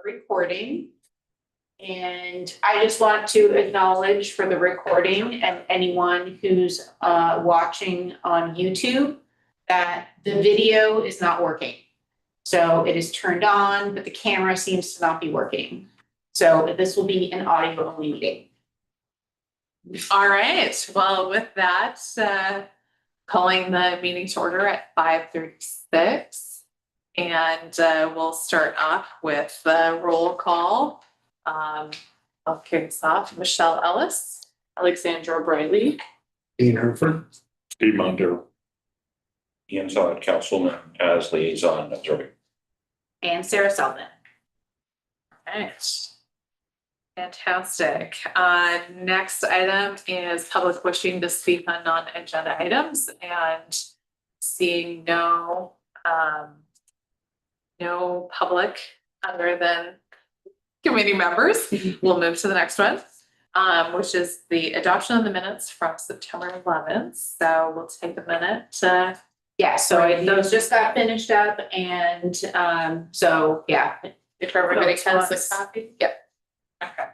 recording. And I just want to acknowledge for the recording and anyone who's watching on YouTube that the video is not working. So it is turned on, but the camera seems to not be working. So this will be an audio only meeting. All right, well, with that, calling the meeting to order at 5:36. And we'll start off with the roll call. I'll kick us off. Michelle Ellis, Alexandra Briley, Dean Herford. Steve Montero. Ian Sod, councilman as liaison observing. And Sarah Selvin. all right. Fantastic. Next item is public wishing to speak on non-agenda items, and seeing no public other than committee members. We'll move to the next one, which is the adoption of the minutes from September 11th. So we'll take a minute to. Yeah, so those just got finished up and so yeah. If everybody has the Response. copy. Yep. Okay.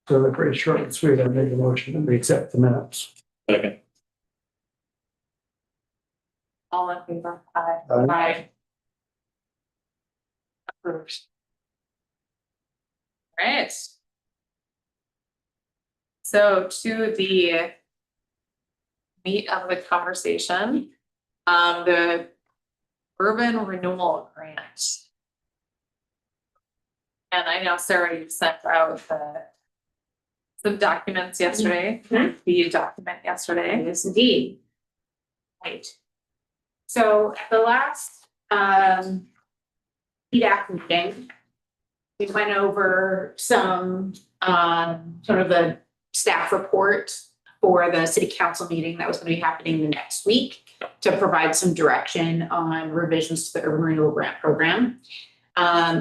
So they're pretty short and sweet. I made the motion and we accept the minutes. Second. All in favor? Aye. Aye. Approved. All right. So to the meat of the conversation, the urban renewal grant. And I know, Sarah, you sent out some documents yesterday, the document yesterday. Yes, indeed. Right. So at the last PDAC meeting, we went over some sort of the staff report for the city council meeting that was going to be happening the next week to provide some direction on revisions to the urban renewal grant program.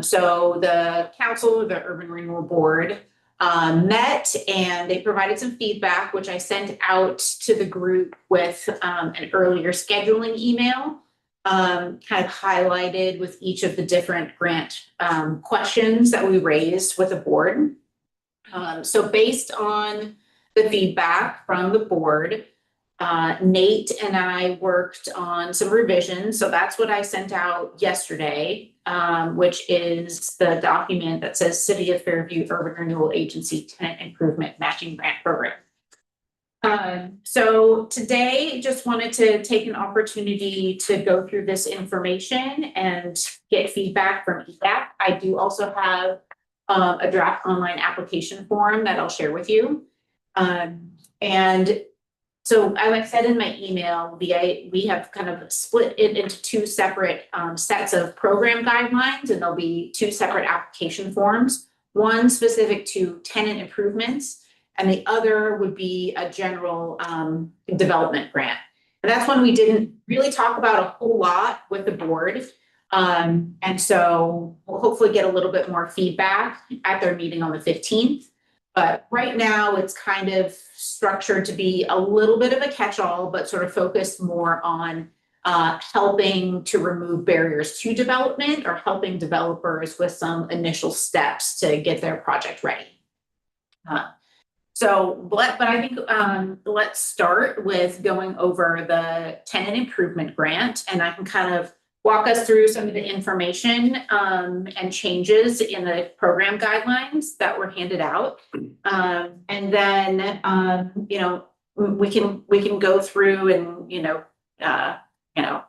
So the council, the urban renewal board, met and they provided some feedback, which I sent out to the group with an earlier scheduling email, kind of highlighted with each of the different grant questions that we raised with the board. So based on the feedback from the board, Nate and I worked on some revisions. So that's what I sent out yesterday, which is the document that says City of Fairview Urban Renewal Agency Tenant Improvement Matching Grant Program. So today, just wanted to take an opportunity to go through this information and get feedback from EDAC. I do also have a draft online application form that I'll share with you. And so as I said in my email, we have kind of split it into two separate sets of program guidelines, and there'll be two separate application forms, one specific to tenant improvements, and the other would be a general development grant. And that's one we didn't really talk about a whole lot with the board. And so we'll hopefully get a little bit more feedback at their meeting on the 15th. But right now it's kind of structured to be a little bit of a catch-all, but sort of focused more on helping to remove barriers to development or helping developers with some initial steps to get their project ready. But I think let's start with going over the tenant improvement grant, and I can kind of walk us through some of the information and changes in the program guidelines that were handed out. And then, we can go through and,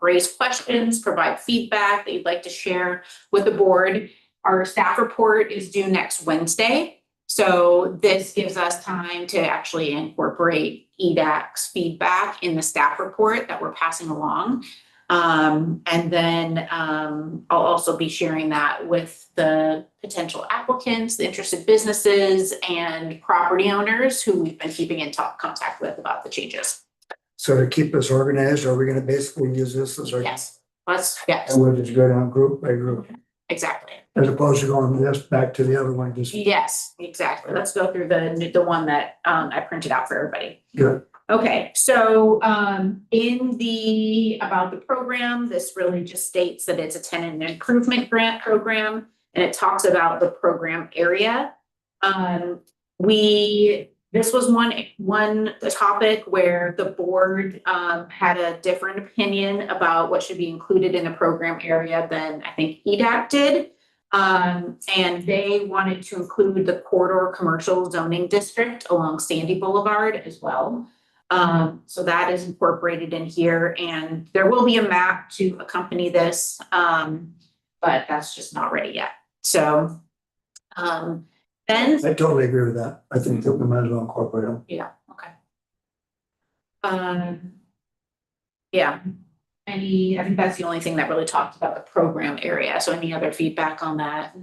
raise questions, provide feedback that you'd like to share with the board. Our staff report is due next Wednesday. So this gives us time to actually incorporate EDAC's feedback in the staff report that we're passing along. And then I'll also be sharing that with the potential applicants, the interested businesses, and property owners who we've been keeping in contact with about the changes. So to keep us organized, are we gonna basically use this as our? Yes, yes, And we'll just go down group by group, exactly. as opposed to going this back to the other one, just Yes, exactly. Let's go through the one that I printed out for everybody. good. Okay, so in the about the program, this really just states that it's a tenant improvement grant program, and it talks about the program area. This was one topic where the board had a different opinion about what should be included in a program area than I think EDAC did. And they wanted to include the corridor commercial zoning district along Sandy Boulevard as well. So that is incorporated in here, and there will be a map to accompany this, but that's just not ready yet. So, then, I totally agree with that. I think that we might as well incorporate them. yeah, okay. Yeah, I think that's the only thing that really talked about the program area. So any other feedback on that?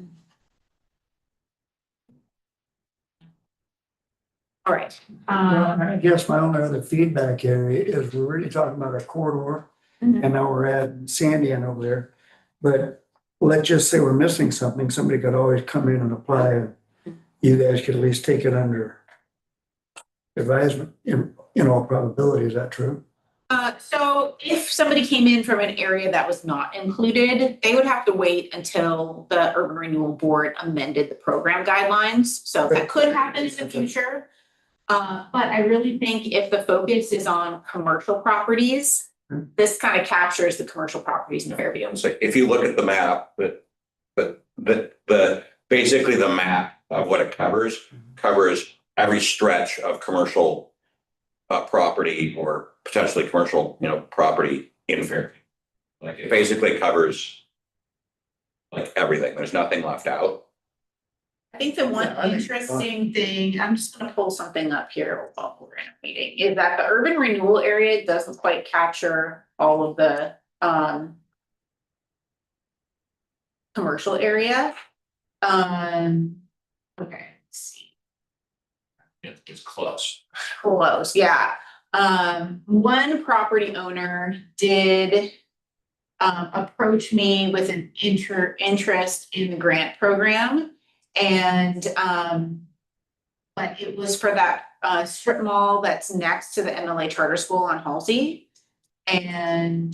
All right. I guess my only other feedback area is we're really talking about a corridor, Mhm. and now we're adding Sandy in over there. But let's just say we're missing something, somebody could always come in and apply, and you guys could at least take it under advisement in all probability. Is that true? So if somebody came in from an area that was not included, they would have to wait until the Urban Renewal Board amended the program guidelines. So that could happen in the future. But I really think if the focus is on commercial properties, this kind of captures the commercial properties in Fairview. So if you look at the map, basically the map of what it covers every stretch of commercial property or potentially commercial, property in Fairview. Like it basically covers like everything. There's nothing left out. I think the one Yeah, I think it's interesting thing, I'm just gonna pull something up here while we're in a meeting, is that the urban renewal area doesn't quite capture all of the commercial area. Okay, let's see. It's close. Close, yeah. One property owner did approach me with an interest in the grant program. And but it was for that strip mall that's next to the MLA Charter School on Halsey. And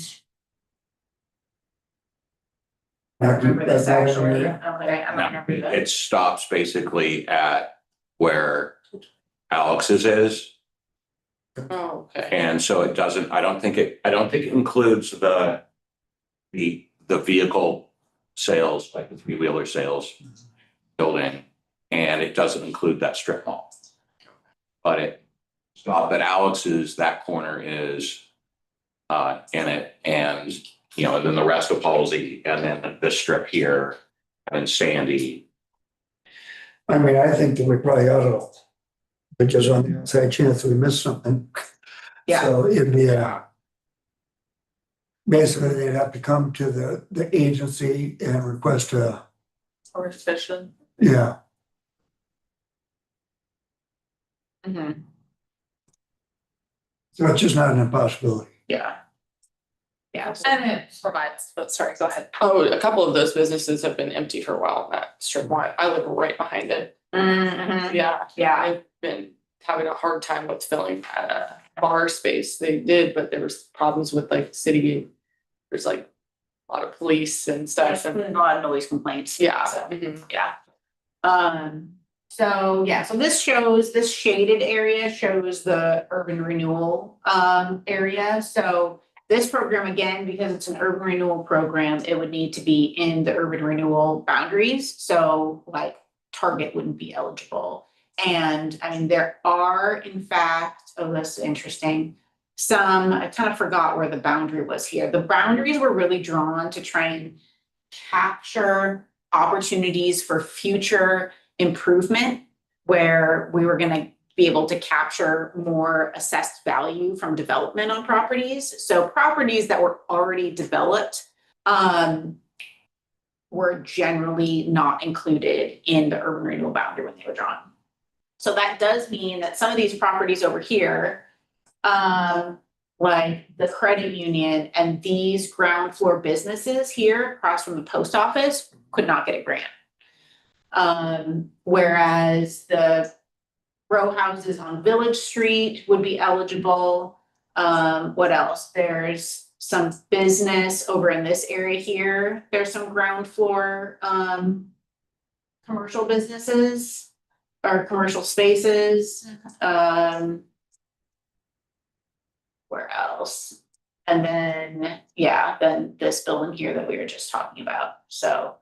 I remember this actually. I don't remember that. It stops basically at where Alex's is. Oh, okay. And so it doesn't, I don't think it includes the vehicle sales, like the three-wheeler sales building, and it doesn't include that strip mall. But it stopped at Alex's, that corner is in it, and then the rest of Halsey, and then the strip here, and Sandy. I mean, I think that we probably ought to, but just on the outside chance we miss something. Yeah. So it'd be basically they'd have to come to the agency and request Or suspicion. yeah. Mhm. So it's just not an impossibility. Yeah. Yeah. And it provides, but sorry, go ahead. Oh, a couple of those businesses have been empty for a while, that strip mall. I live right behind it. Mhm. Yeah, Yeah. I've been having a hard time with filling bar space. They did, but there was problems with like city. There's like a lot of police and stuff. A And lot of noise complaints. yeah. So, Mhm. yeah. So this shaded area shows the urban renewal area. So this program, again, because it's an urban renewal program, it would need to be in the urban renewal boundaries. So like Target wouldn't be eligible. And I mean, there are, in fact, oh, that's interesting. I kind of forgot where the boundary was here. The boundaries were really drawn to try and capture opportunities for future improvement, where we were going to be able to capture more assessed value from development on properties. So properties that were already developed were generally not included in the urban renewal boundary when they were drawn. So that does mean that some of these properties over here, like the credit union and these ground floor businesses here across from the post office, could not get a grant. Whereas the row houses on Village Street would be eligible. What else? There's some business over in this area here. There's some ground floor, commercial businesses or commercial spaces. Where else? And then, yeah, then this building here that we were just talking about. So,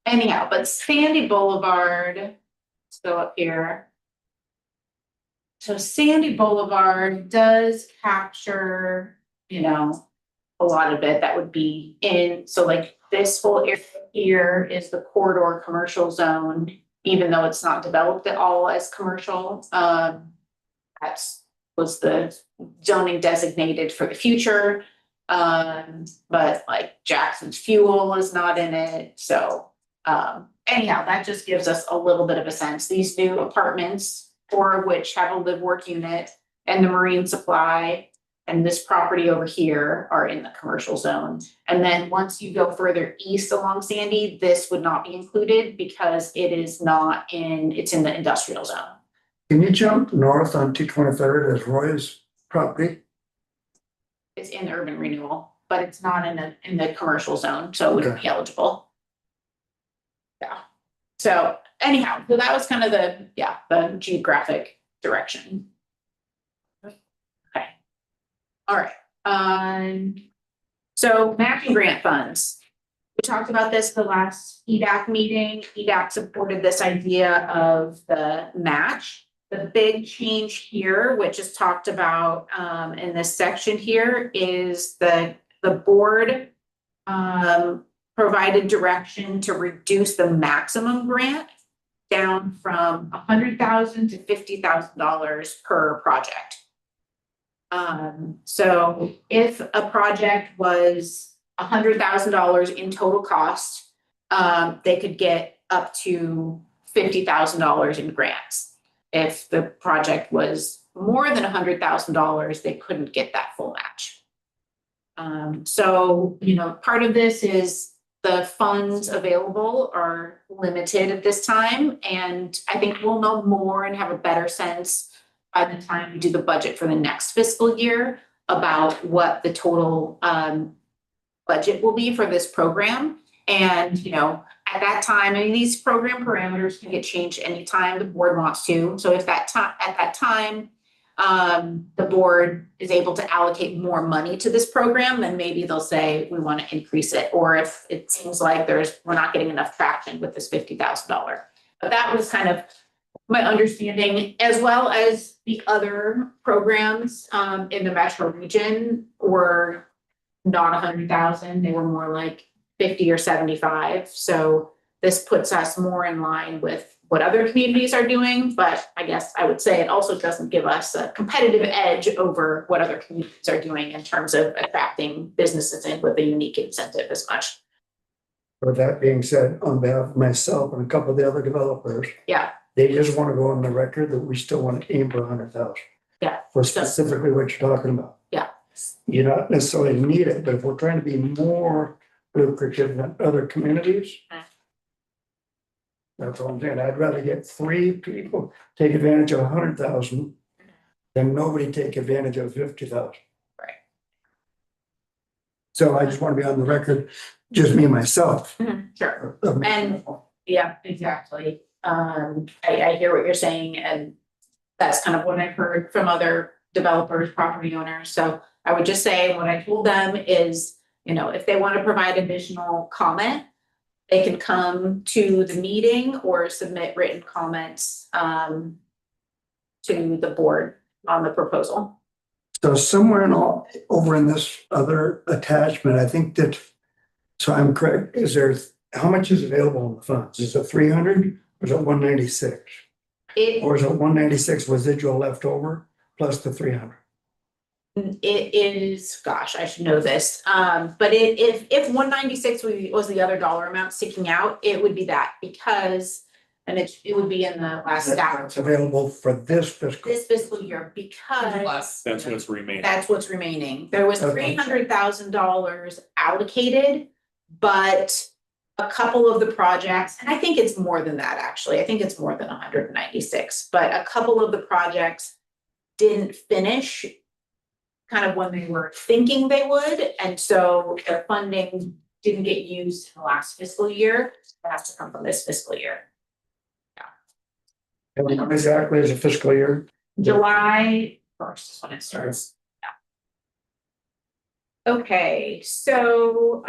anyhow, but Sandy Boulevard, let's go up here. So Sandy Boulevard does capture, you know, a lot of it that would be in, so like this whole area here is the corridor commercial zone, even though it's not developed at all as commercial. That's was the zoning designated for the future. But like Jackson's Fuel is not in it, so anyhow, that just gives us a little bit of a sense. These new apartments, 4 of which have a live work unit, and the marine supply and this property over here are in the commercial zone. And then once you go further east along Sandy, this would not be included because it is not in, it's in the industrial zone. Can you jump north on 223rd as Roy's property? It's in the urban renewal, but it's not in the commercial zone, so it wouldn't be eligible. Yeah, so anyhow, so that was kind of the geographic direction. Okay. All right, so matching grant funds. We talked about this the last EDAC meeting. EDAC supported this idea of the match. The big change here, which is talked about in this section here, is the board provided direction to reduce the maximum grant down from $100,000 to $50,000 per project. So if a project was $100,000 in total cost, they could get up to $50,000 in grants. If the project was more than $100,000, they couldn't get that full match. So, you know, part of this is the funds available are limited at this time. And I think we'll know more and have a better sense by the time we do the budget for the next fiscal year about what the total budget will be for this program. And, you know, at that time, I mean, these program parameters can get changed anytime the board wants to. So if at that time, the board is able to allocate more money to this program, then maybe they'll say, we want to increase it. Or if it seems like we're not getting enough traction with this $50,000. But that was kind of my understanding, as well as the other programs in the metro region were not 100,000. They were more like 50 or 75. So this puts us more in line with what other communities are doing. But I guess I would say it also doesn't give us a competitive edge over what other communities are doing in terms of attracting businesses in with a unique incentive as much. With that being said, on behalf of myself and a couple of the other developers, Yeah. they just want to go on the record that we still want to aim for 100,000. Yeah. For specifically what you're talking about. Yeah. You don't necessarily need it, but if we're trying to be more lucrative than other communities, that's all I'm saying. I'd rather get 3 people take advantage of 100,000 than nobody take advantage of 50,000. Right. So I just want to be on the record, just me and myself. Sure. of- And- Yeah, exactly. I hear what you're saying, and that's kind of what I've heard from other developers, property owners. So I would just say what I told them is, you know, if they want to provide additional comment, they can come to the meeting or submit written comments to the board on the proposal. So somewhere over in this other attachment, I think that, so I'm correct, how much is available in the funds? Is it 300 or is it 196? Or is it 196 residual left over plus the 300? It is, gosh, I should know this, but if 196 was the other dollar amount sticking out, it would be that, because, and it would be in the last staff. That's available for this fiscal Year, because That's what's remaining. that's what's remaining. There was Okay. $300,000 allocated, but a couple of the projects, and I think it's more than that, actually. I think it's more than 196, but a couple of the projects didn't finish kind of when they were thinking they would, and so their funding didn't get used in the last fiscal year. It has to come from this fiscal year. And when exactly is a fiscal year? July 1st is when it starts. Yeah. Okay, so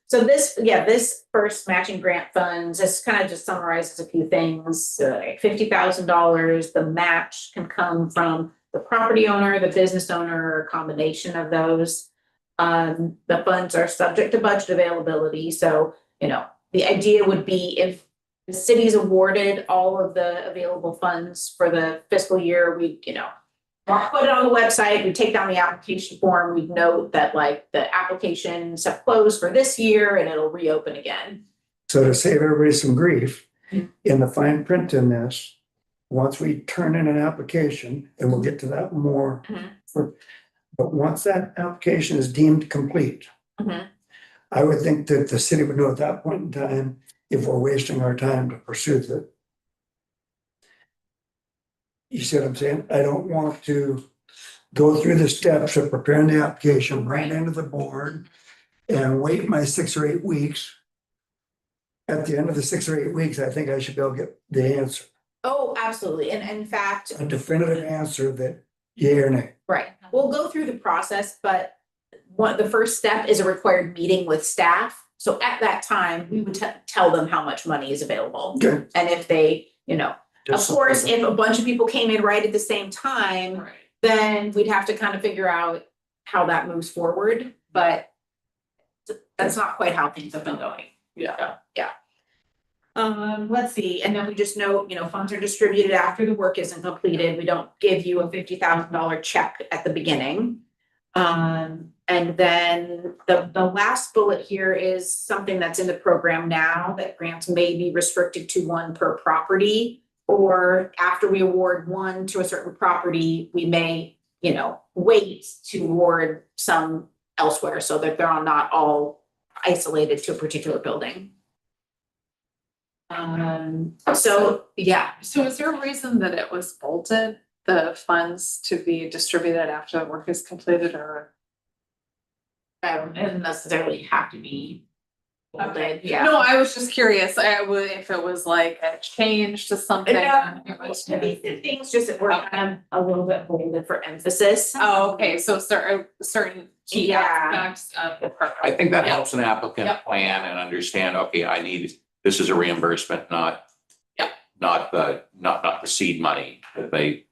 this first matching grant funds, this kind of just summarizes a few things. $50,000, the match can come from the property owner, the business owner, or a combination of those. The funds are subject to budget availability, so, you know, the idea would be if the city's awarded all of the available funds for the fiscal year, we, you know, put it on the website, we take down the application form, we note that like the applications have closed for this year and it'll reopen again. So to save everybody some grief, in the fine print in this, once we turn in an application, and we'll get to that more. But once that application is deemed complete, I would think that the city would know at that point in time if we're wasting our time to pursue the. You see what I'm saying? I don't want to go through the steps of preparing the application, right into the board, and wait my 6 or 8 weeks. At the end of the 6 or 8 weeks, I think I should be able to get the answer, Oh, absolutely, and in fact, a definitive answer that yay or nay. right, we'll go through the process, but the first step is a required meeting with staff. So at that time, we would tell them how much money is available. Okay. And if they, you know, of Just- course, if a bunch of people came in right at the same time, Right. then we'd have to kind of figure out how that moves forward, but that's not quite how things have been going. Yeah. Let's see, and then we just note, you know, funds are distributed after the work isn't completed. We don't give you a $50,000 check at the beginning. And then the last bullet here is something that's in the program now, that grants may be restricted to one per property. Or after we award one to a certain property, we may, you know, wait to award some elsewhere so that they're not all isolated to a particular building. So, yeah, So is there a reason that it was bolted, the funds to be distributed after the work is completed, or? it doesn't necessarily have to be bolded, yeah. No, I was just curious, I would, if it was like a change to something. Yeah, it was- Maybe the things just that were kind of a little bit bolded for emphasis. Oh, okay, so certain key Yeah. aspects of the program. I think that Yep. helps an applicant Yep. plan and understand, okay, I need, this is a reimbursement, not. Yep. Not the seed money that they,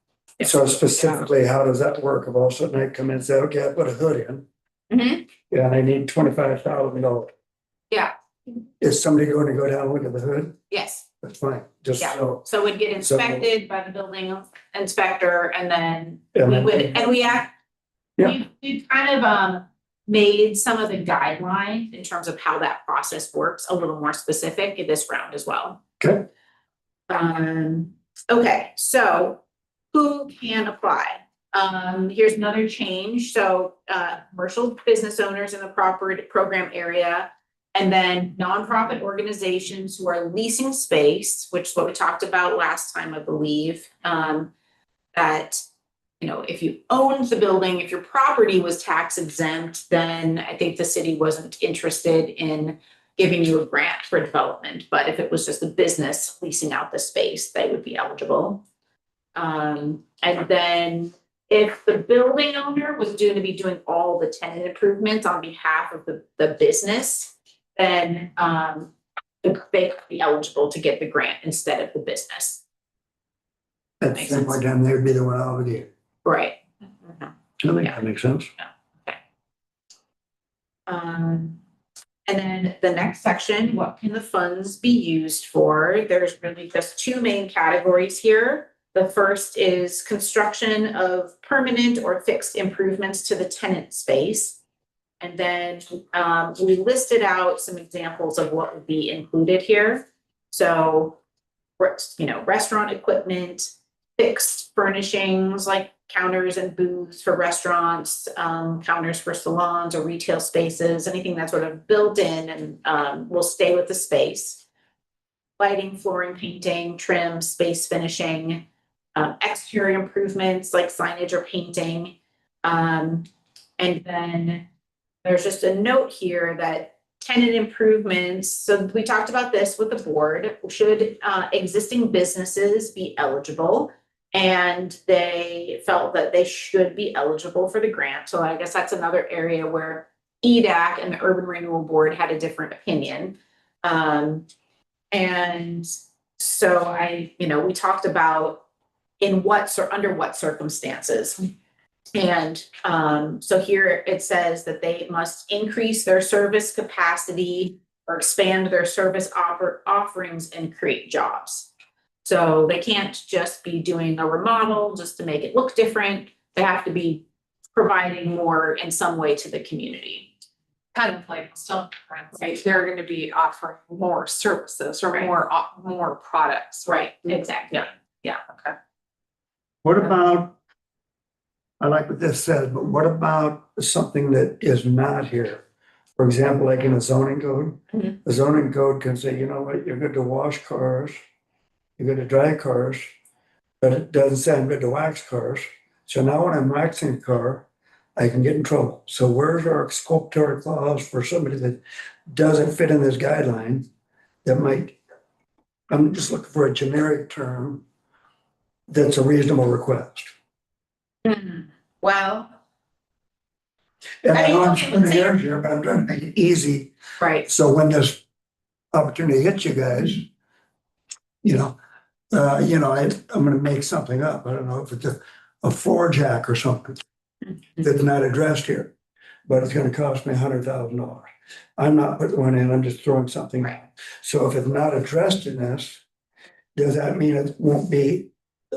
So specifically, how does that work? If all of a sudden I come in and say, okay, I put a hood in. Mhm. Yeah, and I need $25,000. Yeah. Is somebody going to go down and look at the hood? Yes, That's fine, just Yeah. so. so it would get So- inspected by the building inspector and then and we then- would, and Yeah. we've kind of made some of the guidelines in terms of how that process works a little more specific in this round as well. Okay. Okay, so who can apply? Here's another change, so commercial business owners in the program area. And then nonprofit organizations who are leasing space, which is what we talked about last time, I believe. That, you know, if you owned the building, if your property was tax exempt, then I think the city wasn't interested in giving you a grant for development. But if it was just a business leasing out the space, they would be eligible. And then if the building owner was due to be doing all the tenant improvements on behalf of the business, then they could be eligible to get the grant instead of the business. At the Makes same sense. point in time, they'd be the one obligated. Right. I think that makes sense. And then the next section, what can the funds be used for? There's really just two main categories here. The first is construction of permanent or fixed improvements to the tenant space. And then we listed out some examples of what would be included here. So, you know, restaurant equipment, fixed furnishings like counters and booths for restaurants, counters for salons or retail spaces, anything that's sort of built in and will stay with the space. Lighting, flooring, painting, trim, space finishing, exterior improvements like signage or painting. And then there's just a note here that tenant improvements, so we talked about this with the board, should existing businesses be eligible? And they felt that they should be eligible for the grant. So I guess that's another area where EDAC and the Urban Renewal Board had a different opinion. And so we talked about under what circumstances. And so here it says that they must increase their service capacity or expand their service offerings and create jobs. So they can't just be doing a remodel just to make it look different. They have to be providing more in some way to the community. Kind of like some friends, right? They're gonna be offering more services or Right. more products, right? Exactly. Yeah, okay. What about, I like what this says, but what about something that is not here? For example, like in a zoning code, Mhm. the zoning code can say, you know what, you're good to wash cars, you're good to dry cars, but it doesn't say I'm good to wax cars. So now when I'm waxing a car, I can get in trouble. So where's our exculpatory clause for somebody that doesn't fit in this guideline that might, I'm just looking for a generic term that's a reasonable request. Well, And I know I'm okay, splitting let's say- hairs here, but I'm trying to make it easy. right. So when this opportunity hits you guys, I'm gonna make something up. I don't know if it's a floor jack or something that's not addressed here, but it's gonna cost me $100,000. I'm not putting one in, I'm just throwing something out. So if it's not addressed in this, does that mean it won't be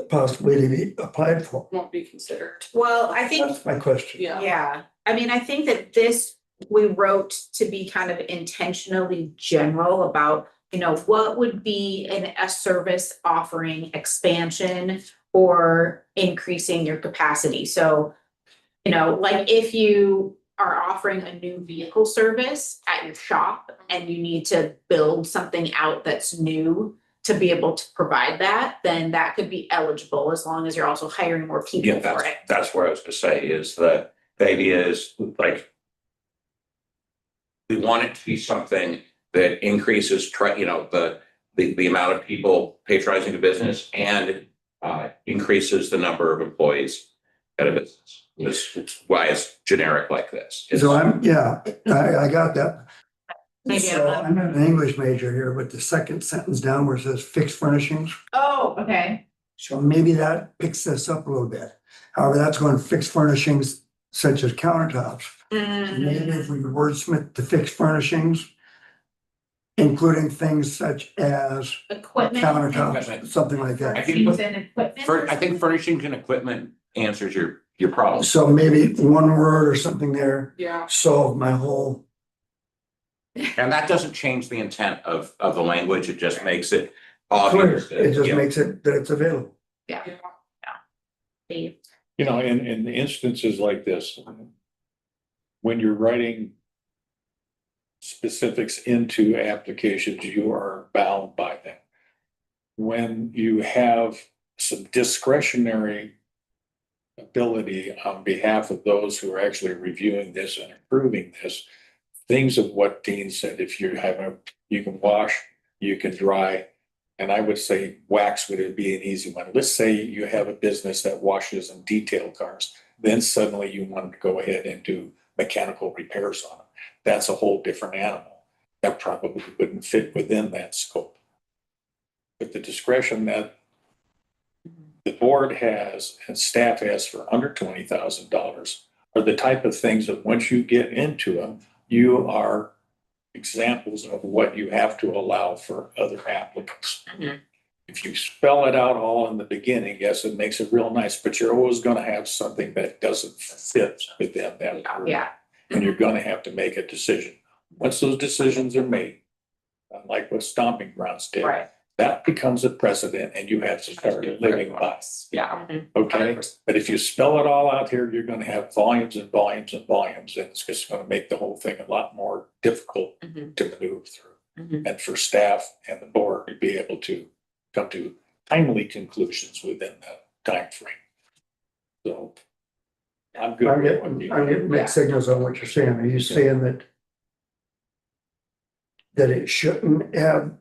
possibly to be applied for? Won't be considered. Well, I think That's my question. Yeah. yeah, I mean, I think that this, we wrote to be kind of intentionally general about, what would be a service offering expansion or increasing your capacity. So, like if you are offering a new vehicle service at your shop and you need to build something out that's new to be able to provide that, then that could be eligible as long as you're also hiring more people Yeah, for it. that's where I was gonna say is the idea is like. We want it to be something that increases, the amount of people patronizing the business and increases the number of employees at a business. It's why it's generic like this. So I got that. Maybe So I'm I'm not an English major here, but the second sentence down where it says fixed furnishings, Oh, okay. so maybe that picks this up a little bit. However, that's going fixed furnishings such as countertops. Maybe if we could wordsmith the fixed furnishings, including things such as Equipment. countertops, something like that. I think- Furnishings and equipment. I think furnishings and equipment answers your problem. So maybe one word or something there Yeah. solved my whole, And that doesn't change the intent of the language, it just makes it clear. obvious. It just Yeah. makes it that it's available. Dave. In instances like this, when you're writing specifics into applications, you are bound by them. When you have some discretionary ability on behalf of those who are actually reviewing this and approving this, things of what Dean said, if you you can wash, you can dry, and I would say wax would be an easy one. Let's say you have a business that washes and detail cars, then suddenly you want to go ahead and do mechanical repairs on them. That's a whole different animal. That probably wouldn't fit within that scope. But the discretion that the board has and staff has for under $20,000 are the type of things that once you get into them, you are examples of what you have to allow for other applicants. Mhm. If you spell it out all in the beginning, yes, it makes it real nice, but you're always gonna have something that doesn't fit within that. group. Yeah. And you're gonna have to make a decision. Once those decisions are made, like what Stomping Grounds did. Right. that becomes a precedent and you have to start living by. Yeah. Okay, 100%. but if you spell it all out here, you're gonna have volumes and volumes and volumes, and it's just gonna make the whole thing a lot more difficult Mhm. to maneuver through. Mhm. And for staff and the board to be able to come to timely conclusions within that time frame. So I'm good. I'm with what getting, you- I'm getting mixed signals on what you're saying. Are you saying that it shouldn't have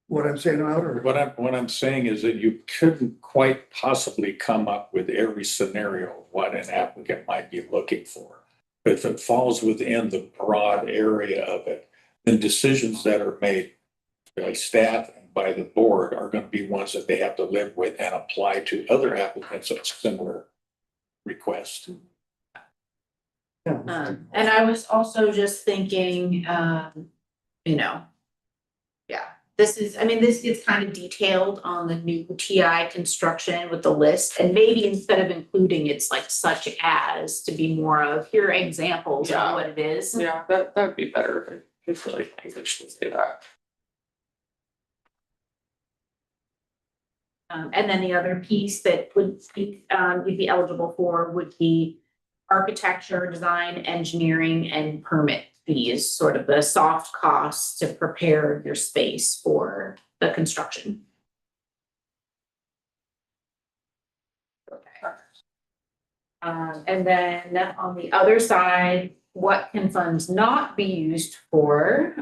what I'm saying out, or? What I'm saying is that you couldn't quite possibly come up with every scenario of what an applicant might be looking for. But if it falls within the broad area of it, then decisions that are made by staff and by the board are going to be ones that they have to live with and apply to other applicants of similar request. And I was also just thinking, you know. Yeah, this is, I mean, this gets kind of detailed on the new TI construction with the list, and maybe instead of including it's like such as to be more of, here are examples of Yeah. what it is. Yeah, that would be better. I feel like I should say that. And then the other piece that would be, you'd be eligible for would be architecture, design, engineering, and permit fees, sort of the soft costs to prepare your space for the construction. And then on the other side, what can funds not be used for?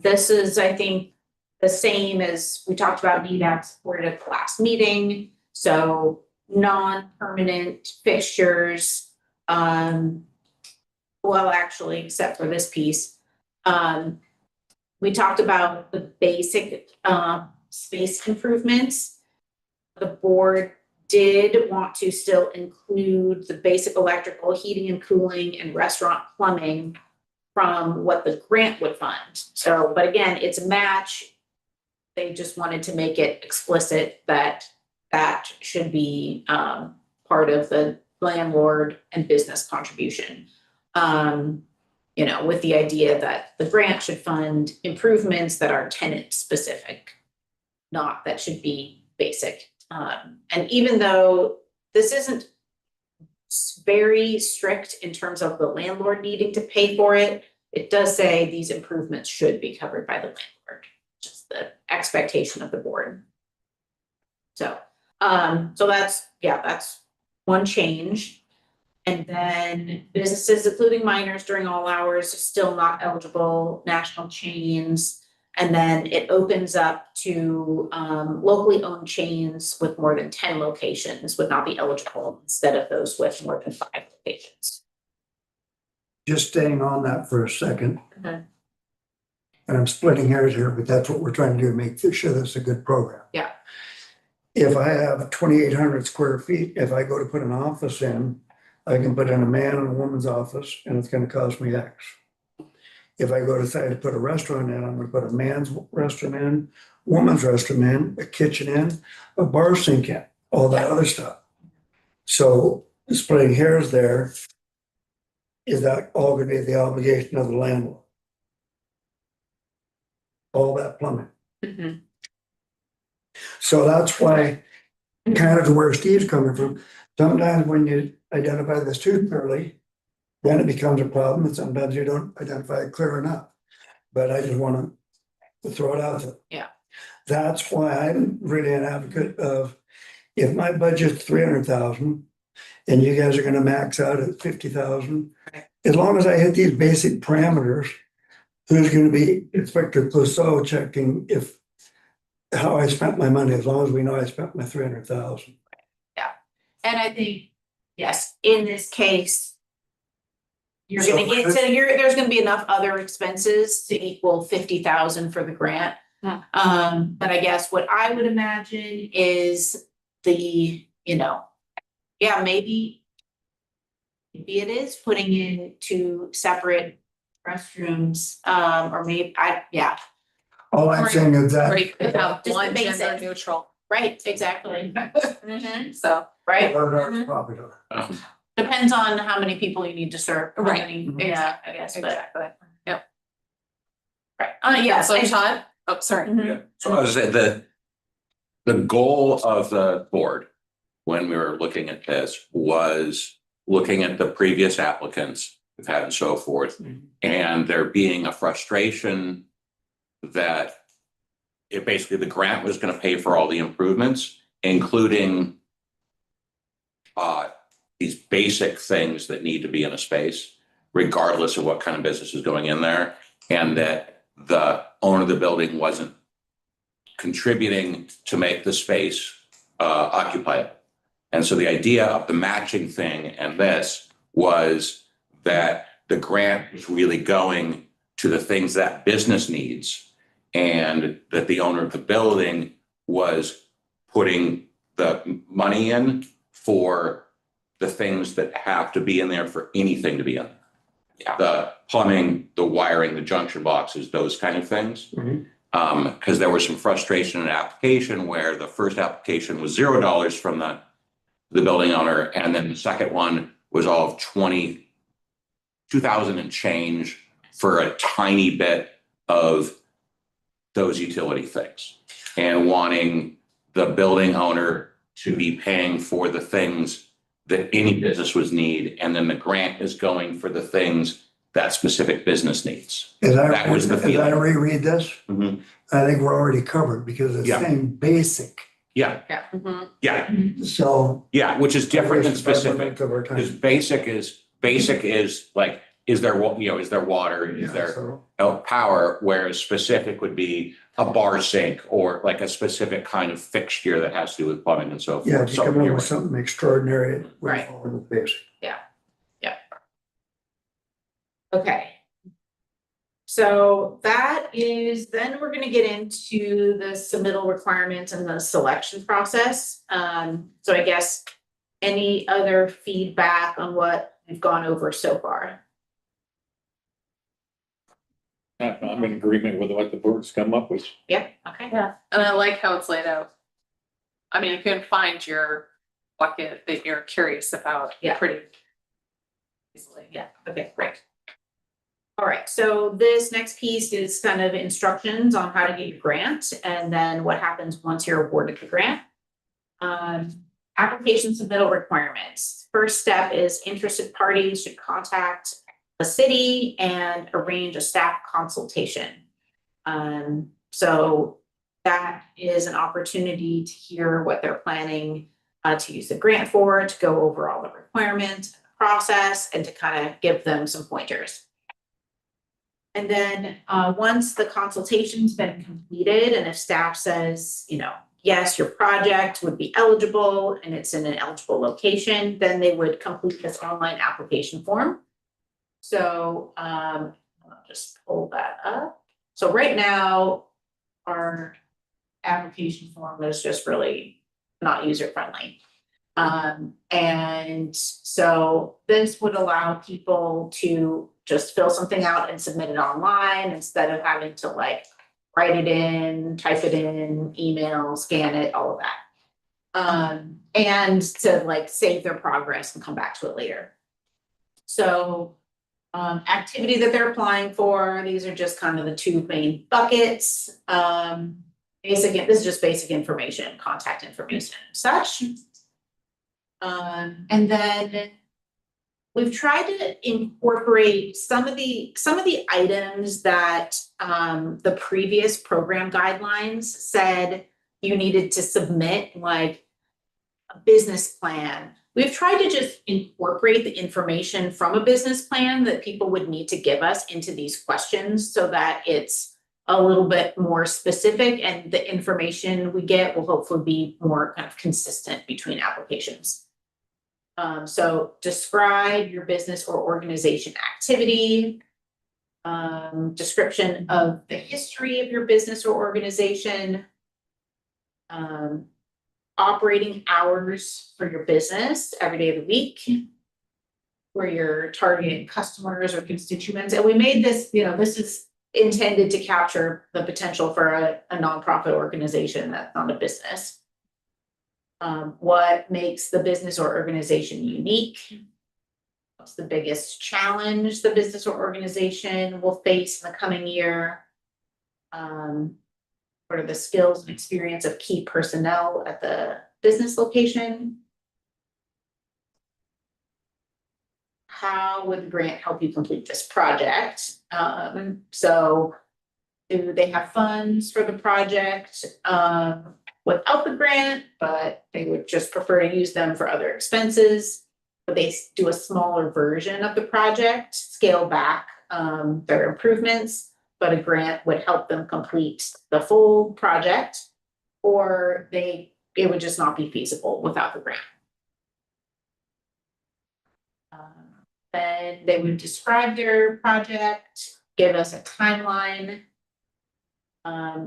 This is, I think, the same as we talked about DDAP supported at the last meeting. So non-permanent fixtures, well, actually, except for this piece. We talked about the basic space improvements. The board did want to still include the basic electrical, heating and cooling, and restaurant plumbing from what the grant would fund. So, but again, it's a match. They just wanted to make it explicit that that should be part of the landlord and business contribution. You know, with the idea that the grant should fund improvements that are tenant specific, not that should be basic. And even though this isn't very strict in terms of the landlord needing to pay for it, it does say these improvements should be covered by the landlord, just the expectation of the board. So, so that's one change. And then businesses, including minors during all hours, still not eligible, national chains. And then it opens up to locally owned chains with more than 10 locations would not be eligible instead of those with more than 5 locations. Just staying on that for a second. Mhm. And I'm splitting hairs here, but that's what we're trying to do, make sure this is a good program. Yeah. If I have 2,800 square feet, if I go to put an office in, I can put in a man and a woman's office and it's gonna cost me X. If I go to decide to put a restaurant in, I'm gonna put a man's restroom in, woman's restroom in, a kitchen in, a bar sink in, all that other stuff. So splitting hairs there, is that all gonna be the obligation of the landlord? All that plumbing. Mhm. So that's why, kind of to where Steve's coming from, sometimes when you identify this too clearly, then it becomes a problem, and sometimes you don't identify it clear enough. But I just wanna throw it out there. Yeah. That's why I'm really an advocate of, if my budget's 300,000 and you guys are gonna max out at 50,000, as long as I hit these basic parameters, who's gonna be Inspector Clouseau checking if how I spent my money, as long as we know I spent my 300,000. And I think, yes, in this case, you're So gonna get to, there's gonna be enough other expenses to equal 50,000 for the grant. Hmm. But I guess what I would imagine is the, you know, yeah, maybe it is putting in 2 separate restrooms, or maybe, All I'm saying is Or that, you could have Just one the gender basic. neutral, right, exactly. Mhm, so. right, popular. depends on how many people you need to serve. how Right. many- Mhm. Yeah, I guess, but, Exactly. Yep. right, yeah, So Todd, Oh, sorry. Mhm. So I was saying the goal of the board when we were looking at this was looking at the previous applicants we've had and so forth, and there being a frustration that it basically the grant was going to pay for all the improvements, including these basic things that need to be in a space, regardless of what kind of business is going in there, and that the owner of the building wasn't contributing to make the space occupiable. And so the idea of the matching thing and this was that the grant is really going to the things that business needs, and that the owner of the building was putting the money in for the things that have to be in there for anything to be in there. Yeah. The plumbing, the wiring, the junction boxes, those kind of things. Mhm. Because there was some frustration in the application where the first application was $0 from the building owner, and then the second one was all of 2,000 and change for a tiny bit of those utility things, and wanting the building owner to be paying for the things that any business would need, and then the grant is going for the things that specific business needs. That was the As I feeling. reread this, Mhm. I think we're already covered because it's Yeah. saying basic, Yeah, Mhm. yeah, so. yeah, which is different than I wish I specific. wouldn't cover time. Because basic is like, is there, is there water, is Yeah, there so- power, whereas specific would be a bar sink or like a specific kind of fixture that has to do with plumbing and so forth. Yeah, if you So come up you're with right. something extraordinary, it would Right. fall in the basic. Okay. So that is, then we're gonna get into the submittal requirements and the selection process. So I guess any other feedback on what we've gone over so far? I'm in agreement with what the board's come up with. Yeah, okay. Yeah, and I like how it's laid out. I mean, you can find your bucket that you're curious about Yeah. pretty easily. Yeah, okay, great. All right, so this next piece is kind of instructions on how to get your grant and then what happens once you're awarded the grant. Application submittal requirements. First step is interested parties should contact the city and arrange a staff consultation. So that is an opportunity to hear what they're planning to use the grant for, to go over all the requirements, process, and to kind of give them some pointers. And then once the consultation's been completed, and if staff says, yes, your project would be eligible and it's in an eligible location, then they would complete this online application form. So I'll just pull that up. So right now, our application form is just really not user friendly. And so this would allow people to just fill something out and submit it online instead of having to like write it in, type it in, email, scan it, all of that. And to like save their progress and come back to it later. So activity that they're applying for, these are just kind of the two main buckets. This is just basic information, contact information and such. And then we've tried to incorporate some of the items that the previous program guidelines said you needed to submit, like a business plan. We've tried to just incorporate the information from a business plan that people would need to give us into these questions so that it's a little bit more specific, and the information we get will hopefully be more kind of consistent between applications. So describe your business or organization activity, description of the history of your business or organization, operating hours for your business every day of the week, where your target customers or constituents. And we made this, this is intended to capture the potential for a nonprofit organization that's not a business. What makes the business or organization unique? What's the biggest challenge the business or organization will face in the coming year? what are the skills and experience of key personnel at the business location? How would the grant help you complete this project? So do they have funds for the project without the grant, but they would just prefer to use them for other expenses? But they do a smaller version of the project, scale back their improvements, but a grant would help them complete the full project. Or it would just not be feasible without the grant. Then they would describe their project, give us a timeline.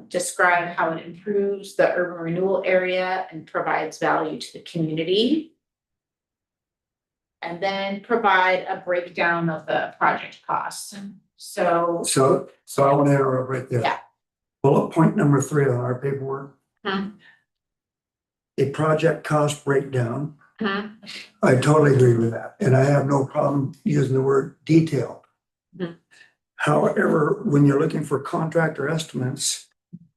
Describe how it improves the urban renewal area and provides value to the community. And then provide a breakdown of the project costs. So, So I want to interrupt right there. Yeah. Bullet point number 3 on our paperwork. Hmm. A project cost breakdown. hmm, I totally agree with that, and I have no problem using the word detailed. Mhm. However, when you're looking for contractor estimates,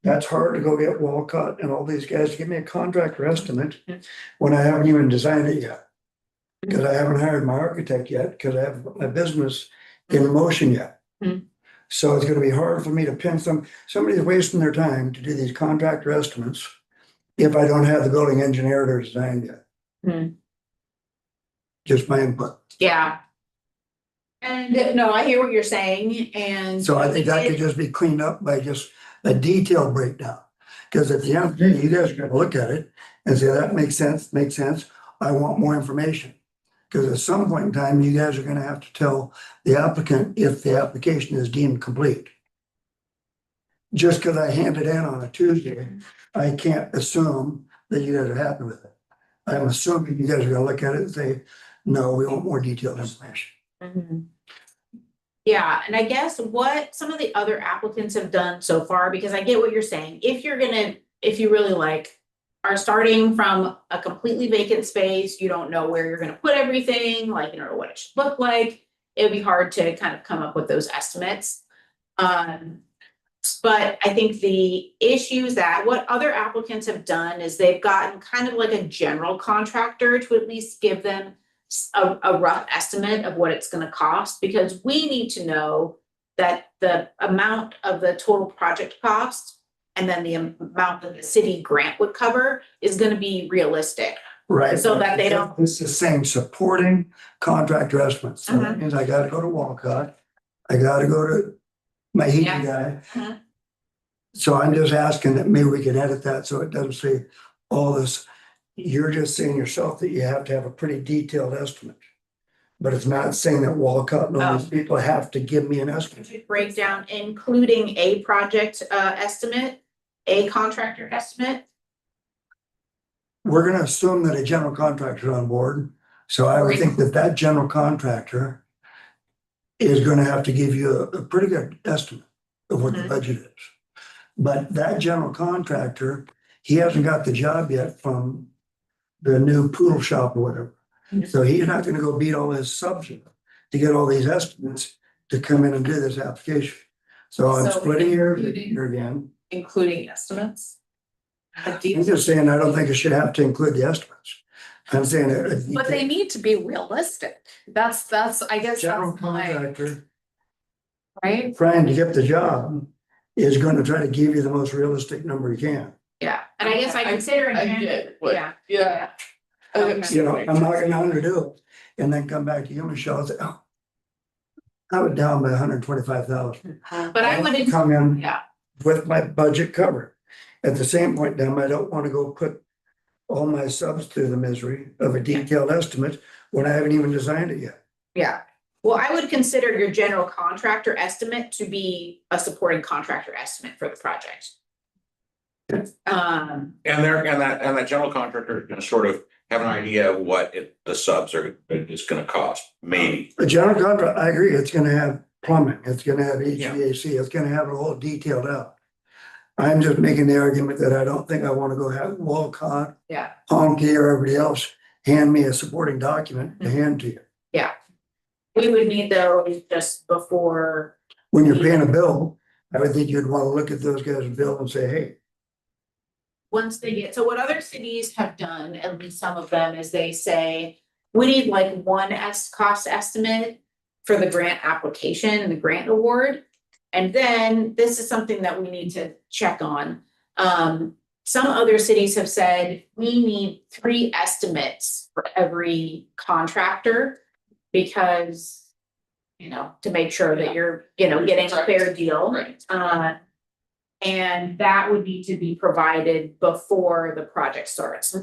that's hard to go get Walcott and all these guys to give me a contractor estimate Mhm. when I haven't even designed it yet. Because I haven't hired my architect yet, because I have my business in motion yet. Mhm. So it's gonna be hard for me to pin somebody's wasting their time to do these contractor estimates if I don't have the building engineer to design yet. Hmm. Just my input. yeah. And no, I hear what you're saying, and. So I think that we could did- just be cleaned up by just a detailed breakdown. Because at the end of the day, you guys are gonna look at it and say, that makes sense, I want more information. Because at some point in time, you guys are gonna have to tell the applicant if the application is deemed complete. Just because I hand it in on a Tuesday, I can't assume that you guys are happy with it. I'm assuming you guys are gonna look at it and say, no, we want more detailed information. Mhm. Yeah, and I guess what some of the other applicants have done so far, because I get what you're saying, if you really are starting from a completely vacant space, you don't know where you're gonna put everything, like, you don't know what it should look like, it would be hard to kind of come up with those estimates. But I think the issues that what other applicants have done is they've gotten kind of like a general contractor to at least give them a rough estimate of what it's gonna cost, because we need to know that the amount of the total project cost and then the amount that the city grant would cover is gonna be realistic. Right. So that they don't- This is saying supporting contractor estimates. So that Mhm. means I gotta go to Walcott. I gotta go to my heating guy. Mhm. So I'm just asking that maybe we can edit that so it doesn't say all this. You're just saying yourself that you have to have a pretty detailed estimate. But it's not saying that Walcott and all these people have to give me an estimate. Breakdown, including a project estimate, a contractor estimate. We're gonna assume that a general contractor is on board. So I would think that that general contractor is gonna have to give you a pretty good estimate of what the Mhm. budget is. But that general contractor, he hasn't got the job yet from the new poodle shop or whatever. Mhm. So he's not gonna go beat all his subs to get all these estimates to come in and do this application. So I'm So splitting hairs including- here again. Including estimates. A I'm deal, just saying, I don't think it should have to include the estimates. I'm saying. but they need to be realistic. That's, I guess General that's my, contractor right? trying to get the job is gonna try to give you the most realistic number he can. Yeah, and I guess I consider. I get what, Yeah. yeah. Okay. You know, I'm not gonna underdo it and then come back to you, Michelle, and say, oh. I was down by 125,000. But I wouldn't, Come in yeah, with my budget covered. At the same point, then, I don't wanna go put all my subs through the misery of a detailed estimate when I haven't even designed it yet. yeah. Well, I would consider your general contractor estimate to be a supporting contractor estimate for the project. And that general contractor is gonna sort of have an idea of what the subs it's gonna cost, maybe. A general contract, I agree, it's gonna have plumbing, it's gonna have HVAC, it's gonna have it all detailed out. I'm just making the argument that I don't think I wanna go have Walcott, Yeah. Honky, or everybody else hand me a supporting document to hand to you. We would need those just before, When you're paying a bill, I would think you'd wanna look at those guys' bill and say, hey, once they get, so what other cities have done, at least some of them, is they say, we need like one cost estimate for the grant application and the grant award. And then this is something that we need to check on. Some other cities have said, we need 3 estimates for every contractor because, you know, to make sure that you're, you know, getting a fair deal. Right. And that would need to be provided before the project starts.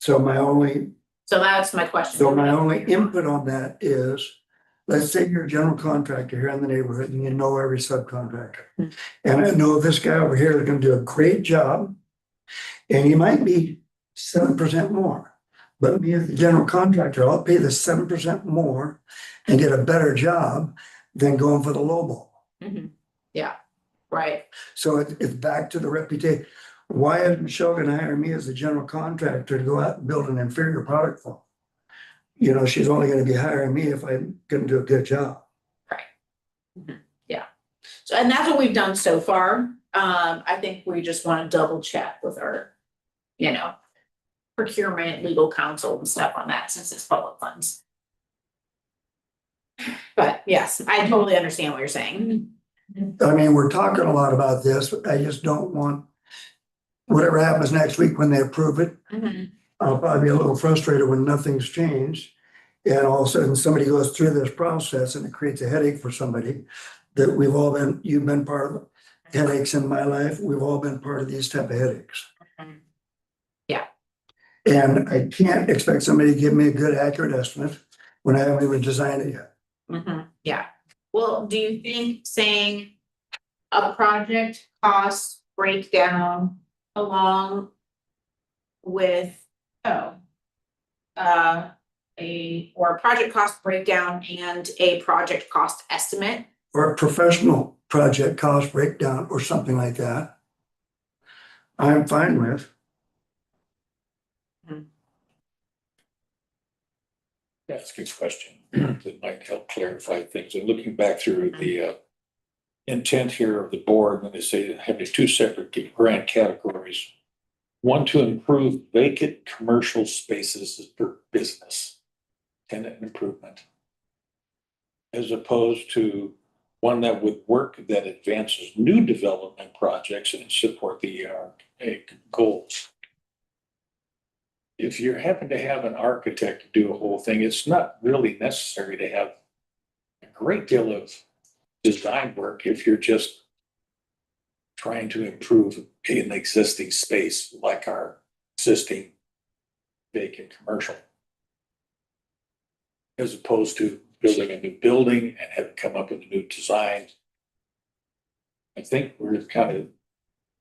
So my only So that's my question. So my only input on that is, let's say you're a general contractor here in the neighborhood and you know every subcontractor. And I know this guy over here is gonna do a great job. And he might be 7% more. But me as a general contractor, I'll pay the 7% more and get a better job than going for the low ball. Mhm. Yeah, right. So it's back to the reputation. Why is Michelle gonna hire me as a general contractor to go out and build an inferior product for? You know, she's only gonna be hiring me if I'm gonna do a good job. So, and that's what we've done so far. I think we just want to double check with our, you know, procurement, legal counsel and stuff on that since it's public funds. But yes, I totally understand what you're saying. I mean, we're talking a lot about this, but I just don't want whatever happens next week when they approve it. Mhm. I'll probably be a little frustrated when nothing's changed. And all of a sudden, somebody goes through this process and it creates a headache for somebody that you've been part of headaches in my life. We've all been part of these type of headaches. Mhm. Yeah. And I can't expect somebody to give me a good accurate estimate when I haven't even designed it yet. Yeah. Well, do you think saying a project cost breakdown along with, or a project cost breakdown and a project cost estimate? Or a professional project cost breakdown or something like that, I'm fine with. That's a good question. That might help clarify things. And looking back through the intent here of the board, when they say having 2 separate grant categories. One to improve vacant commercial spaces for business, tenant improvement. As opposed to one that would work that advances new development projects and support the goals. If you happen to have an architect do a whole thing, it's not really necessary to have a great deal of design work if you're just trying to improve an existing space like our existing vacant commercial. As opposed to building a new building and having come up with a new design. I think we're kind of